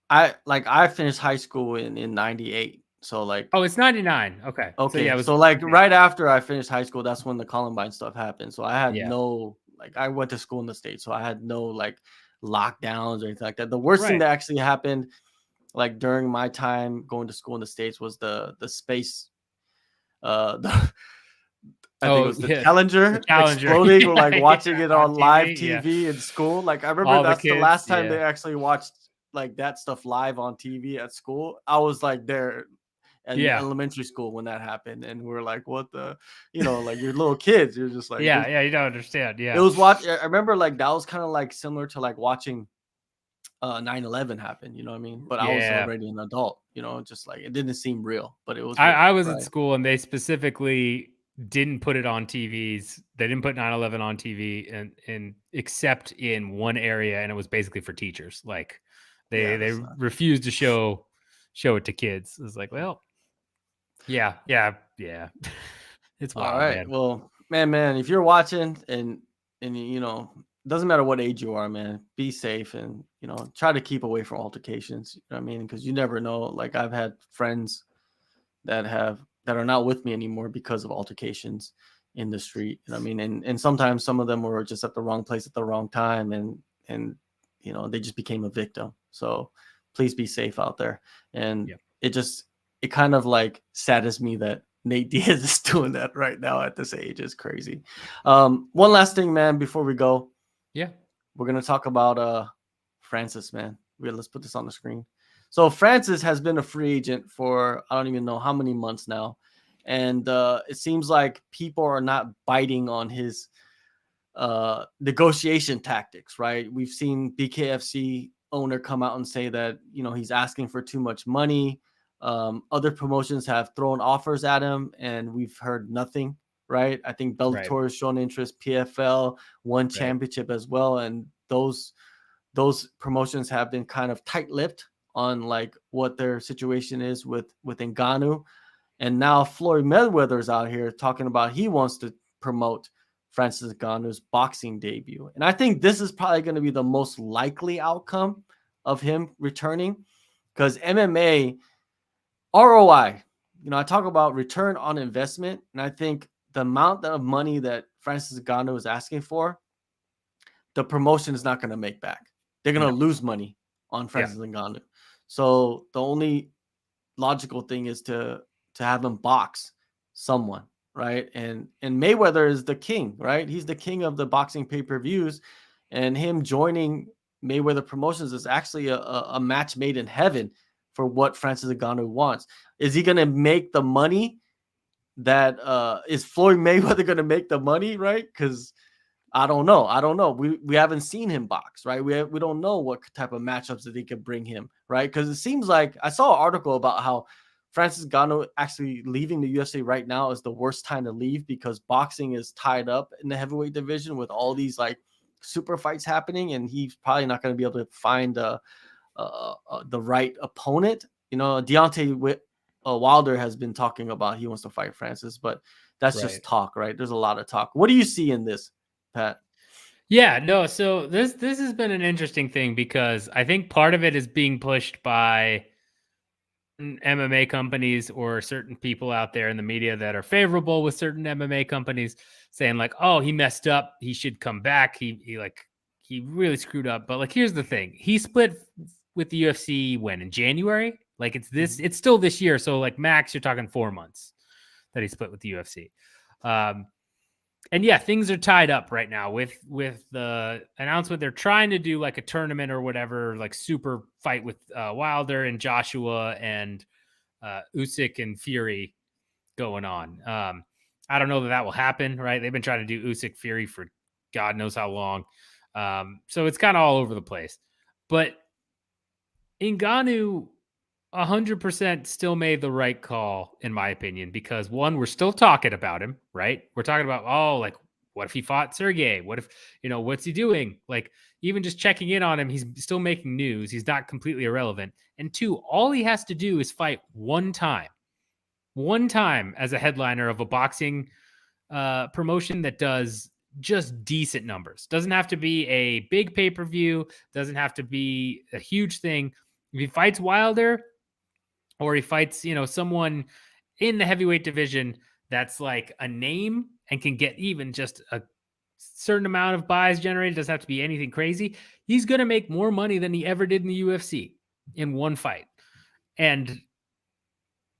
I finished high school in 98. So like, oh, it's 99. Okay. So right after I finished high school, that's when the Columbine stuff happened. So I had no, like, I went to school in the States, so I had no like lockdowns or anything like that. The worst thing that actually happened, like during my time going to school in the States, was the space, I think it was the Challenger exploding, or like watching it on live TV in school. Like I remember that's the last time they actually watched like that stuff live on TV at school. I was like there in elementary school when that happened, and we're like, what the, like you're little kids, you're just like, you don't understand. It was I remember like that was kind of like similar to like watching 9/11 happen, you know what I mean? But I was already an adult, just like it didn't seem real, but it was. I was at school and they specifically didn't put it on TVs. They didn't put 9/11 on TV and except in one area, and it was basically for teachers. Like they refused to show it to kids. It was like, well, yeah. It's wild. All right. Man. Well, man, if you're watching and doesn't matter what age you are, man, be safe and, try to keep away from altercations. You know what I mean? Because you never know. Like I've had friends that are not with me anymore because of altercations in the street. You know what I mean? And sometimes some of them were just at the wrong place at the wrong time and they just became a victim. So please be safe out there. And it kind of like saddens me that Nate Diaz is doing that right now at this age. Is crazy. One last thing, man, before we go. Yeah. We're going to talk about Francis, man. Let's put this on the screen. So Francis has been a free agent for I don't even know how many months now. And it seems like people are not biting on his negotiation tactics, right? We've seen BKFC owner come out and say that, he's asking for too much money. Other promotions have thrown offers at him and we've heard nothing, right? I think Bellator has shown interest, PFL won championship as well. And those promotions have been kind of tight-lipped on like what their situation is with Ngannou. And now Floyd Mayweather's out here talking about he wants to promote Francis Ngannou's boxing debut. And I think this is probably going to be the most likely outcome of him returning because MMA ROI, I talk about return on investment. And I think the amount of money that Francis Ngannou is asking for, the promotion is not going to make back. They're going No. to lose money on Yeah. Francis Ngannou. So the only logical thing is to have him box someone, right? And Mayweather is the king, right? He's the king of the boxing pay-per-views, and him joining Mayweather Promotions is actually a match made in heaven for what Francis Ngannou wants. Is he going to make the money that is Floyd Mayweather going to make the money, right? Because I don't know. I don't know. We haven't seen him box, right? We don't know what type of matchups that they could bring him, right? Because it seems like I saw an article about how Francis Ngannou actually leaving the UFC right now is the worst time to leave because boxing is tied up in the heavyweight division with all these like super fights happening, and he's probably not going to be able to find the right opponent. You know, Deontay Wilder has been talking about he wants to fight Francis, but that's Right. just talk, right? There's a lot of talk. What do you see in this, Pat? Yeah, no, so this has been an interesting thing because I think part of it is being pushed by MMA companies or certain people out there in the media that are favorable with certain MMA companies saying like, "Oh, he messed up. He should come back. He really screwed up." But like here's the thing. He split with the UFC when in January? Like it's still this year, so like max you're talking 4 months that he split with the UFC. And yeah, things are tied up right now with the announcement. They're trying to do like a tournament or whatever, like super fight with Wilder and Joshua and Usyk and Fury going on. I don't know that will happen, right? They've been trying to do Usyk Fury for God knows how long. So it's kind of all over the place. But Ngannou 100% still made the right call, in my opinion, because one, we're still talking about him, right? We're talking about, oh, like, what if he fought Sergei? What if, what's he doing? Like, even just checking in on him, he's still making news. He's not completely irrelevant. And two, all he has to do is fight one time as a headliner of a boxing promotion that does just decent numbers. Doesn't have to be a big pay-per-view, doesn't have to be a huge thing. If he fights Wilder, or he fights, someone in the heavyweight division that's like a name and can get even just a certain amount of buys generated, doesn't have to be anything crazy, he's going to make more money than he ever did in the UFC in one fight. And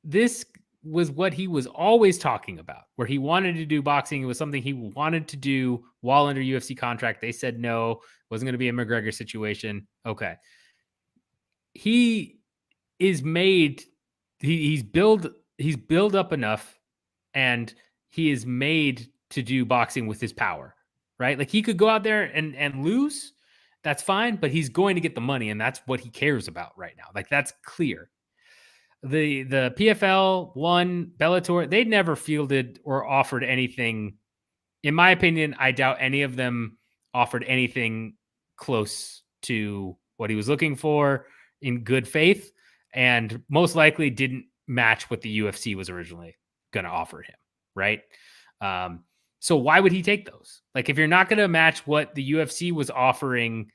this was what he was always talking about, where he wanted to do boxing. It was something he wanted to do while under UFC contract. They said no, it wasn't going to be a McGregor situation. Okay. He is made he's built up enough, and he is made to do boxing with his power, right? Like he could go out there and lose, that's fine, but he's going to get the money, and that's what he cares about right now. Like that's clear. The PFL, One, Bellator, they never fielded or offered anything. In my opinion, I doubt any of them offered anything close to what he was looking for in good faith, and most likely didn't match what the UFC was originally going to offer him, right? So why would he take those? Like, if you're not going to match what the UFC was offering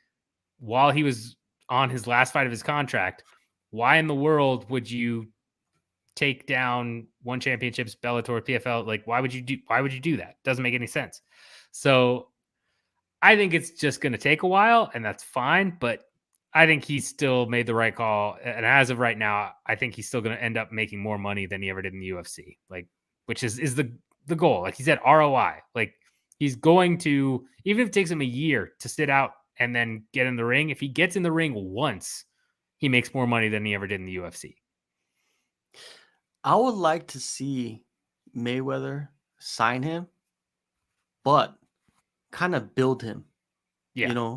while he was on his last fight of his contract, why in the world would you take down one championships, Bellator, PFL? Like, why would you do that? Doesn't make any sense. So I think it's just going to take a while, and that's fine. But I think he still made the right call. And as of right now, I think he's still going to end up making more money than he ever did in the UFC, like, which is the goal. Like he said, ROI. Like he's going to, even if it takes him a year to sit out and then get in the ring, if he gets in the ring once, he makes more money than he ever did in the UFC. I would like to see Mayweather sign him, but kind of build him. Yeah.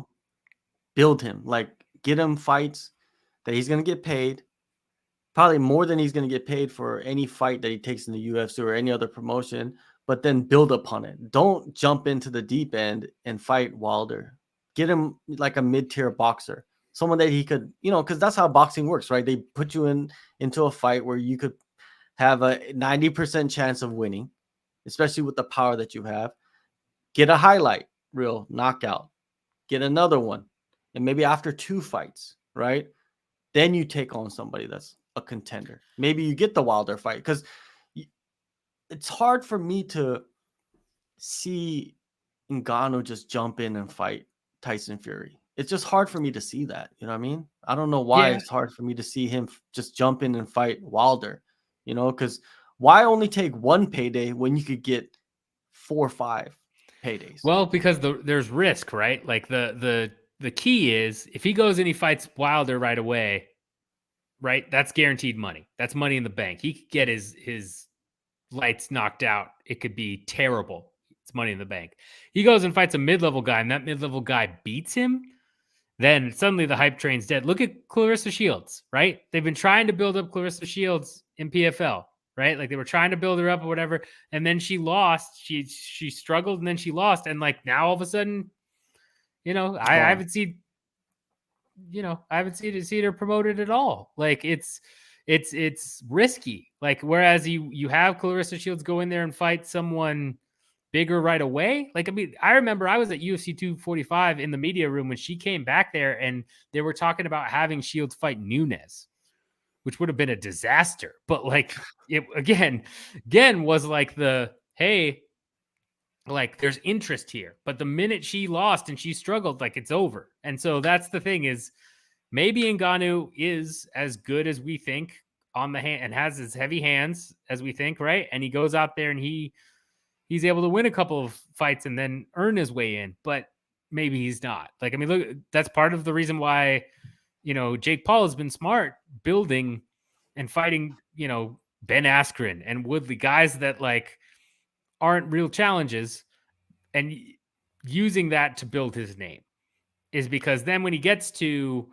Build him, like get him fights that he's going to get paid, probably more than he's going to get paid for any fight that he takes in the UFC or any other promotion, but then build upon it. Don't jump into the deep end and fight Wilder. Get him like a mid-tier boxer, someone that he could, because that's how boxing works, right? They put you into a fight where you could have a 90% chance of winning, especially with the power that you have. Get a highlight reel knockout, get another one, and maybe after 2 fights, right? Then you take on somebody that's a contender. Maybe you get the Wilder fight, because it's hard for me to see Ngannou just jump in and fight Tyson Fury. It's just hard for me to see that. You know what I mean? I don't know why Yeah. it's hard for me to see him just jump in and fight Wilder. You know, because why only take one payday when you could get 4 or 5 paydays? Well, because there's risk, right? Like the key is if he goes and he fights Wilder right away, right? That's guaranteed money. That's money in the bank. He could get his lights knocked out. It could be terrible. It's money in the bank. He goes and fights a mid-level guy, and that mid-level guy beats him. Then suddenly the hype train's dead. Look at Clarissa Shields, right? They've been trying to build up Clarissa Shields in PFL, right? Like they were trying to build her up or whatever, and then she lost. She struggled, and then she lost, and like now all of a sudden, I haven't seen, I haven't seen her promoted at all. Like it's risky. Like whereas you have Clarissa Shields go in there and fight someone bigger right away. Like, I mean, I remember I was at UFC 245 in the media room when she came back there and they were talking about having Shields fight Nunes, which would have been a disaster. But like it again was like hey, like there's interest here. But the minute she lost and she struggled, like it's over. And so that's the thing is maybe Ngannou is as good as we think on the hand and has as heavy hands as we think, right? And he goes out there and he's able to win a couple of fights and then earn his way in, but maybe he's not. Like, I mean, look, that's part of the reason why, Jake Paul has been smart building and fighting, Ben Askren and Woodley, guys that like aren't real challenges, and using that to build his name is because then when he gets to,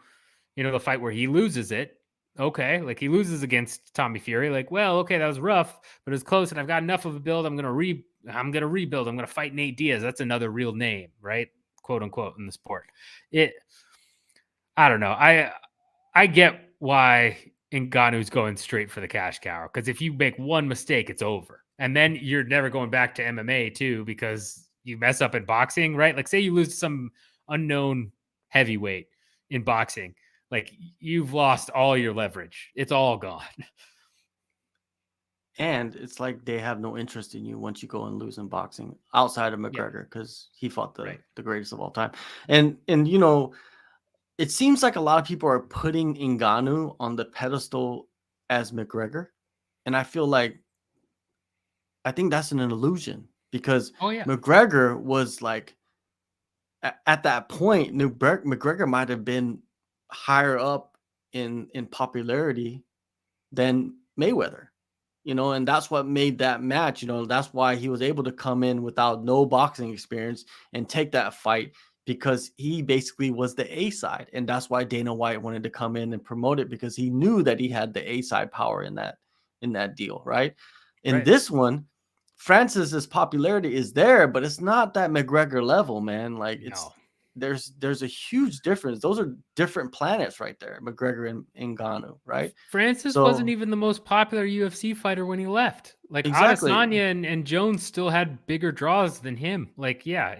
the fight where he loses it, okay, like he loses against Tommy Fury, like, well, okay, that was rough, but it was close, and I've got enough of a build. I'm gonna rebuild. I'm gonna fight Nate Diaz. That's another real name, right? Quote unquote in the sport. I don't know. I get why Ngannou's going straight for the cash cow, because if you make one mistake, it's over, and then you're never going back to MMA too, because you mess up in boxing, right? Like, say you lose to some unknown heavyweight in boxing. Like you've lost all your leverage. It's all gone. And it's like they have no interest in you once you go and lose in boxing outside of McGregor, because he fought the greatest of all time. And it seems like a lot of people are putting Ngannou on the pedestal as McGregor. And I think that's an illusion, because McGregor was like at that point, McGregor might have been higher up in popularity than Mayweather, and that's what made that match, that's why he was able to come in without no boxing experience and take that fight, because he basically was the A side. And that's why Dana White wanted to come in and promote it, because he knew that he had the A side power in that deal, right? In this one, Francis's popularity is there, but it's not that McGregor level, man. Like there's a huge difference. Those are different planets right there, McGregor and Ngannou, right? Francis wasn't even the most popular UFC fighter when he left. Like exactly. Adesanya and Jones still had bigger draws than him. Like, yeah,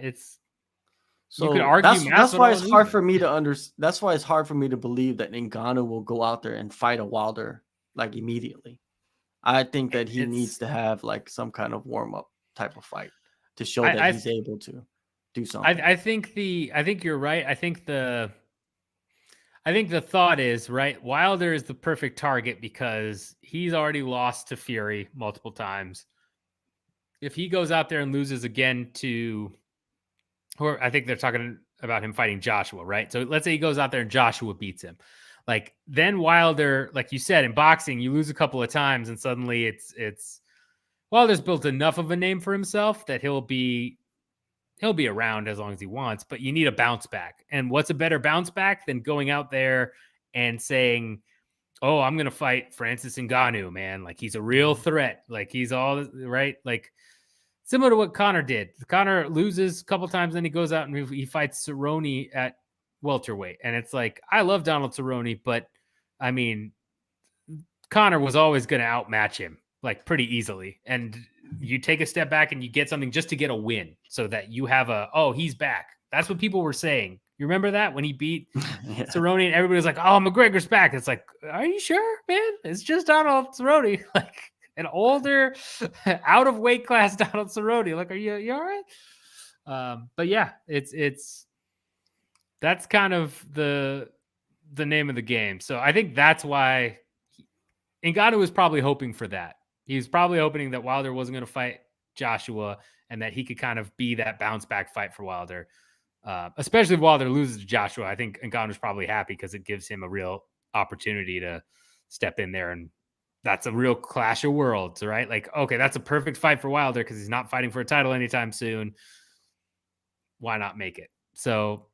so you could argue that's why it's hard for me to that's why it's hard for me to believe that Ngannou will go out there and fight a Wilder like immediately. I think that he needs to have like some kind of warm-up type of fight to show that he's able to do something. I think you're right. I think the thought is, right, Wilder is the perfect target because he's already lost to Fury multiple times. If he goes out there and loses again to, or I think they're talking about him fighting Joshua, right? So let's say he goes out there and Joshua beats him. Like then Wilder, like you said, in boxing, you lose a couple of times and suddenly it's Wilder's built enough of a name for himself that he'll be around as long as he wants, but you need a bounce back. And what's a better bounce back than going out there and saying, oh, I'm going to fight Francis Ngannou, man. Like he's a real threat. Like he's all right. Like similar to what Conor did. Conor loses a couple times, then he goes out and he fights Cerrone at welterweight. And it's like, I love Donald Cerrone, but I mean, Conor was always going to outmatch him like pretty easily. And you take a step back and you get something just to get a win so that you have he's back. That's what people were saying. You remember that when he beat Cerrone and everybody was like, oh, McGregor's back. It's like, are you sure, man? It's just Donald Cerrone, like an older, out of weight class Donald Cerrone. Like, are you all right? But yeah, that's kind of the name of the game. So I think that's why Ngannou was probably hoping for that. He was probably hoping that Wilder wasn't going to fight Joshua and that he could kind of be that bounce back fight for Wilder. Especially if Wilder loses to Joshua, I think Ngannou's probably happy because it gives him a real opportunity to step in there, and that's a real clash of worlds, right? Like, okay, that's a perfect fight for Wilder because he's not fighting for a title anytime soon. Why not make it? So,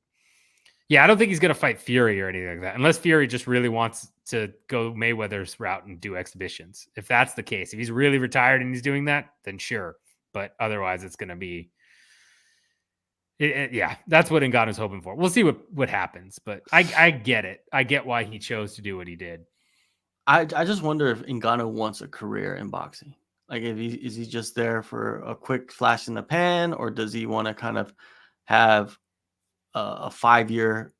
yeah, I don't think he's going to fight Fury or anything like that, unless Fury just really wants to go Mayweather's route and do exhibitions. If that's the case, if he's really retired and he's doing that, then sure. But otherwise, it's going to be yeah, that's what Ngannou's hoping for. We'll see what happens, but I get it. I get why he chose to do what he did. I just wonder if Ngannou wants a career in boxing. Like, if is he just there for a quick flash in the pan, or does he want to kind of have a 5-year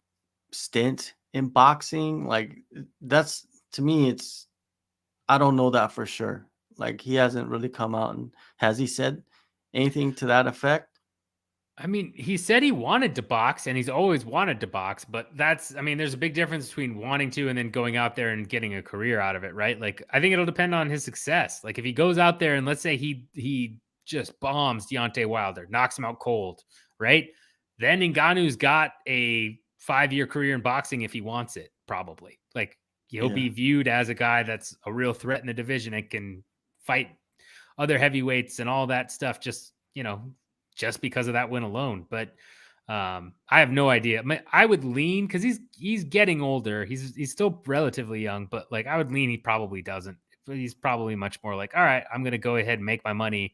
stint in boxing? Like, that's, to me, it's, I don't know that for sure. Like, he hasn't really come out, and has he said anything to that effect? I mean, he said he wanted to box and he's always wanted to box, but I mean, there's a big difference between wanting to and then going out there and getting a career out of it, right? Like, I think it'll depend on his success. Like, if he goes out there and let's say he just bombs Deontay Wilder, knocks him out cold, right? Then Ngannou's got a 5-year career in boxing if he wants it, probably. Like, he'll be viewed as a guy that's a real threat in the division and can fight other heavyweights and all that stuff, just because of that win alone. But I have no idea. I would lean, because he's getting older. He's still relatively young, but like, I would lean he probably doesn't. He's probably much more like, all right, I'm going to go ahead and make my money,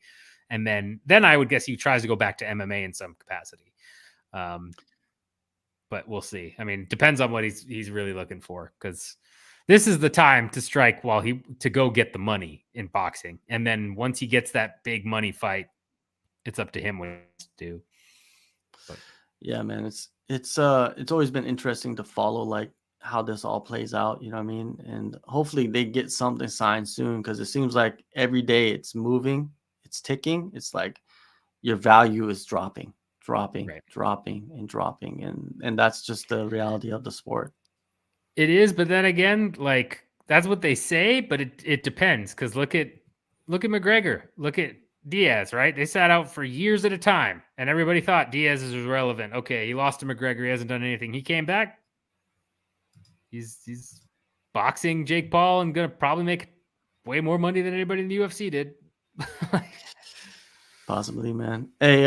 and then I would guess he tries to go back to MMA in some capacity. But we'll see. I mean, depends on what he's really looking for, because this is the time to strike while to go get the money in boxing, and then once he gets that big money fight, it's up to him what to do. But yeah, man, it's always been interesting to follow, like, how this all plays out, you know what I mean? And hopefully they get something signed soon, because it seems like every day it's moving, it's ticking. It's like your value is dropping, right. and that's just the reality of the sport. It is, but then again, like, that's what they say, but it depends, because look at McGregor, look at Diaz, right? They sat out for years at a time, and everybody thought Diaz is relevant. Okay, he lost to McGregor. He hasn't done anything. He came back. He's boxing Jake Paul and gonna probably make way more money than anybody in the UFC did. Possibly, man. Hey,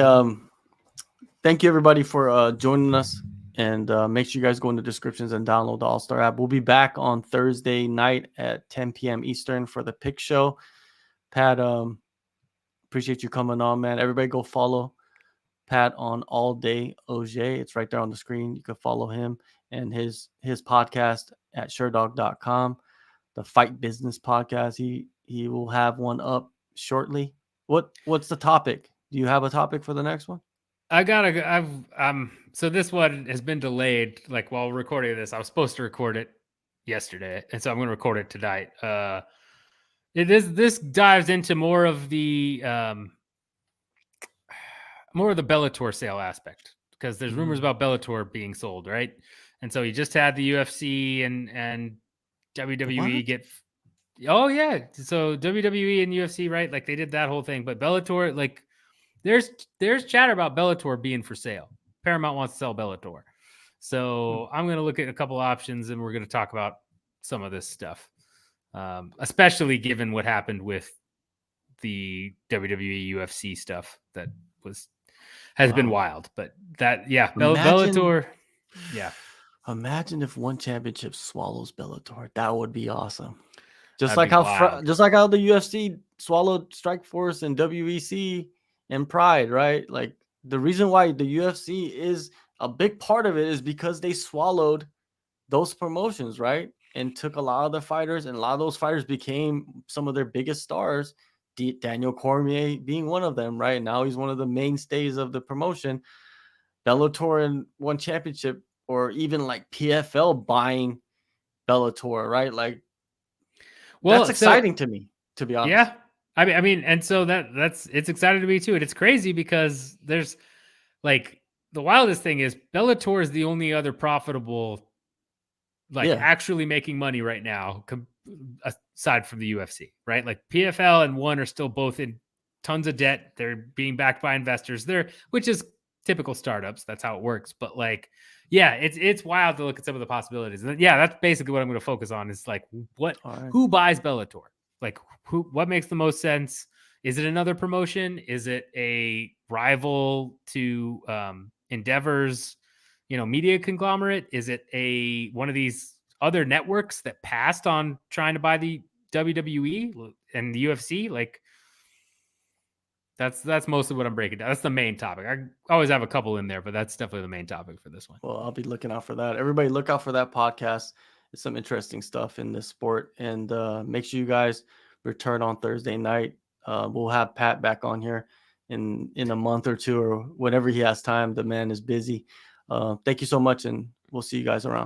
thank you everybody for joining us, and make sure you guys go in the descriptions and download the AllStar app. We'll be back on Thursday night at 10 p.m. Eastern for the pick show. Pat, appreciate you coming on, man. Everybody go follow Pat on All Day OJ. It's right there on the screen. You can follow him and his podcast at Sherdog.com, the Fight Business Podcast. He will have one up shortly. What's the topic? Do you have a topic for the next one? So this one has been delayed. Like, while recording this, I was supposed to record it yesterday, and so I'm going to record it tonight. This dives into more of the Bellator sale aspect, because there's rumors about Bellator being sold, right? And so you just had the UFC and WWE get. Oh yeah, so WWE and UFC, right? Like, they did that whole thing, but Bellator, like, there's chatter about Bellator being for sale. Paramount wants to sell Bellator, so I'm going to look at a couple options, and we're going to talk about some of this stuff, especially given what happened with the WWE UFC stuff that has been wild. But that, yeah, Bellator, yeah. Imagine if one championship swallows Bellator. That would be awesome. Just like how the UFC swallowed Strikeforce and WEC and Pride, right? Like, the reason why the UFC is a big part of it is because they swallowed those promotions, right? And took a lot of the fighters, and a lot of those fighters became some of their biggest stars. Daniel Cormier being one of them, right? Now he's one of the mainstays of the promotion. Bellator and one championship, or even like PFL buying Bellator, right? Like, that's exciting to me, to be honest. Yeah. I mean, and so it's exciting to me too. And it's crazy because there's, like the wildest thing is Bellator is the only other profitable, like Yeah. actually making money right now, aside from the UFC, right? Like PFL and ONE are still both in tons of debt. They're being backed by investors. Which is typical startups. That's how it works. But like, yeah, it's wild to look at some of the possibilities. And yeah, that's basically what I'm going to focus on. Is like, All right. who buys Bellator? Like, what makes the most sense? Is it another promotion? Is it a rival to Endeavor's, media conglomerate? Is it one of these other networks that passed on trying to buy the WWE and the UFC? Like, that's mostly what I'm breaking down. That's the main topic. I always have a couple in there, but that's definitely the main topic for this one. Well, I'll be looking out for that. Everybody look out for that podcast. It's some interesting stuff in this sport. And make sure you guys return on Thursday night. We'll have Pat back on here in a month or two or whenever he has time. The man is busy. Thank you so much, and we'll see you guys around.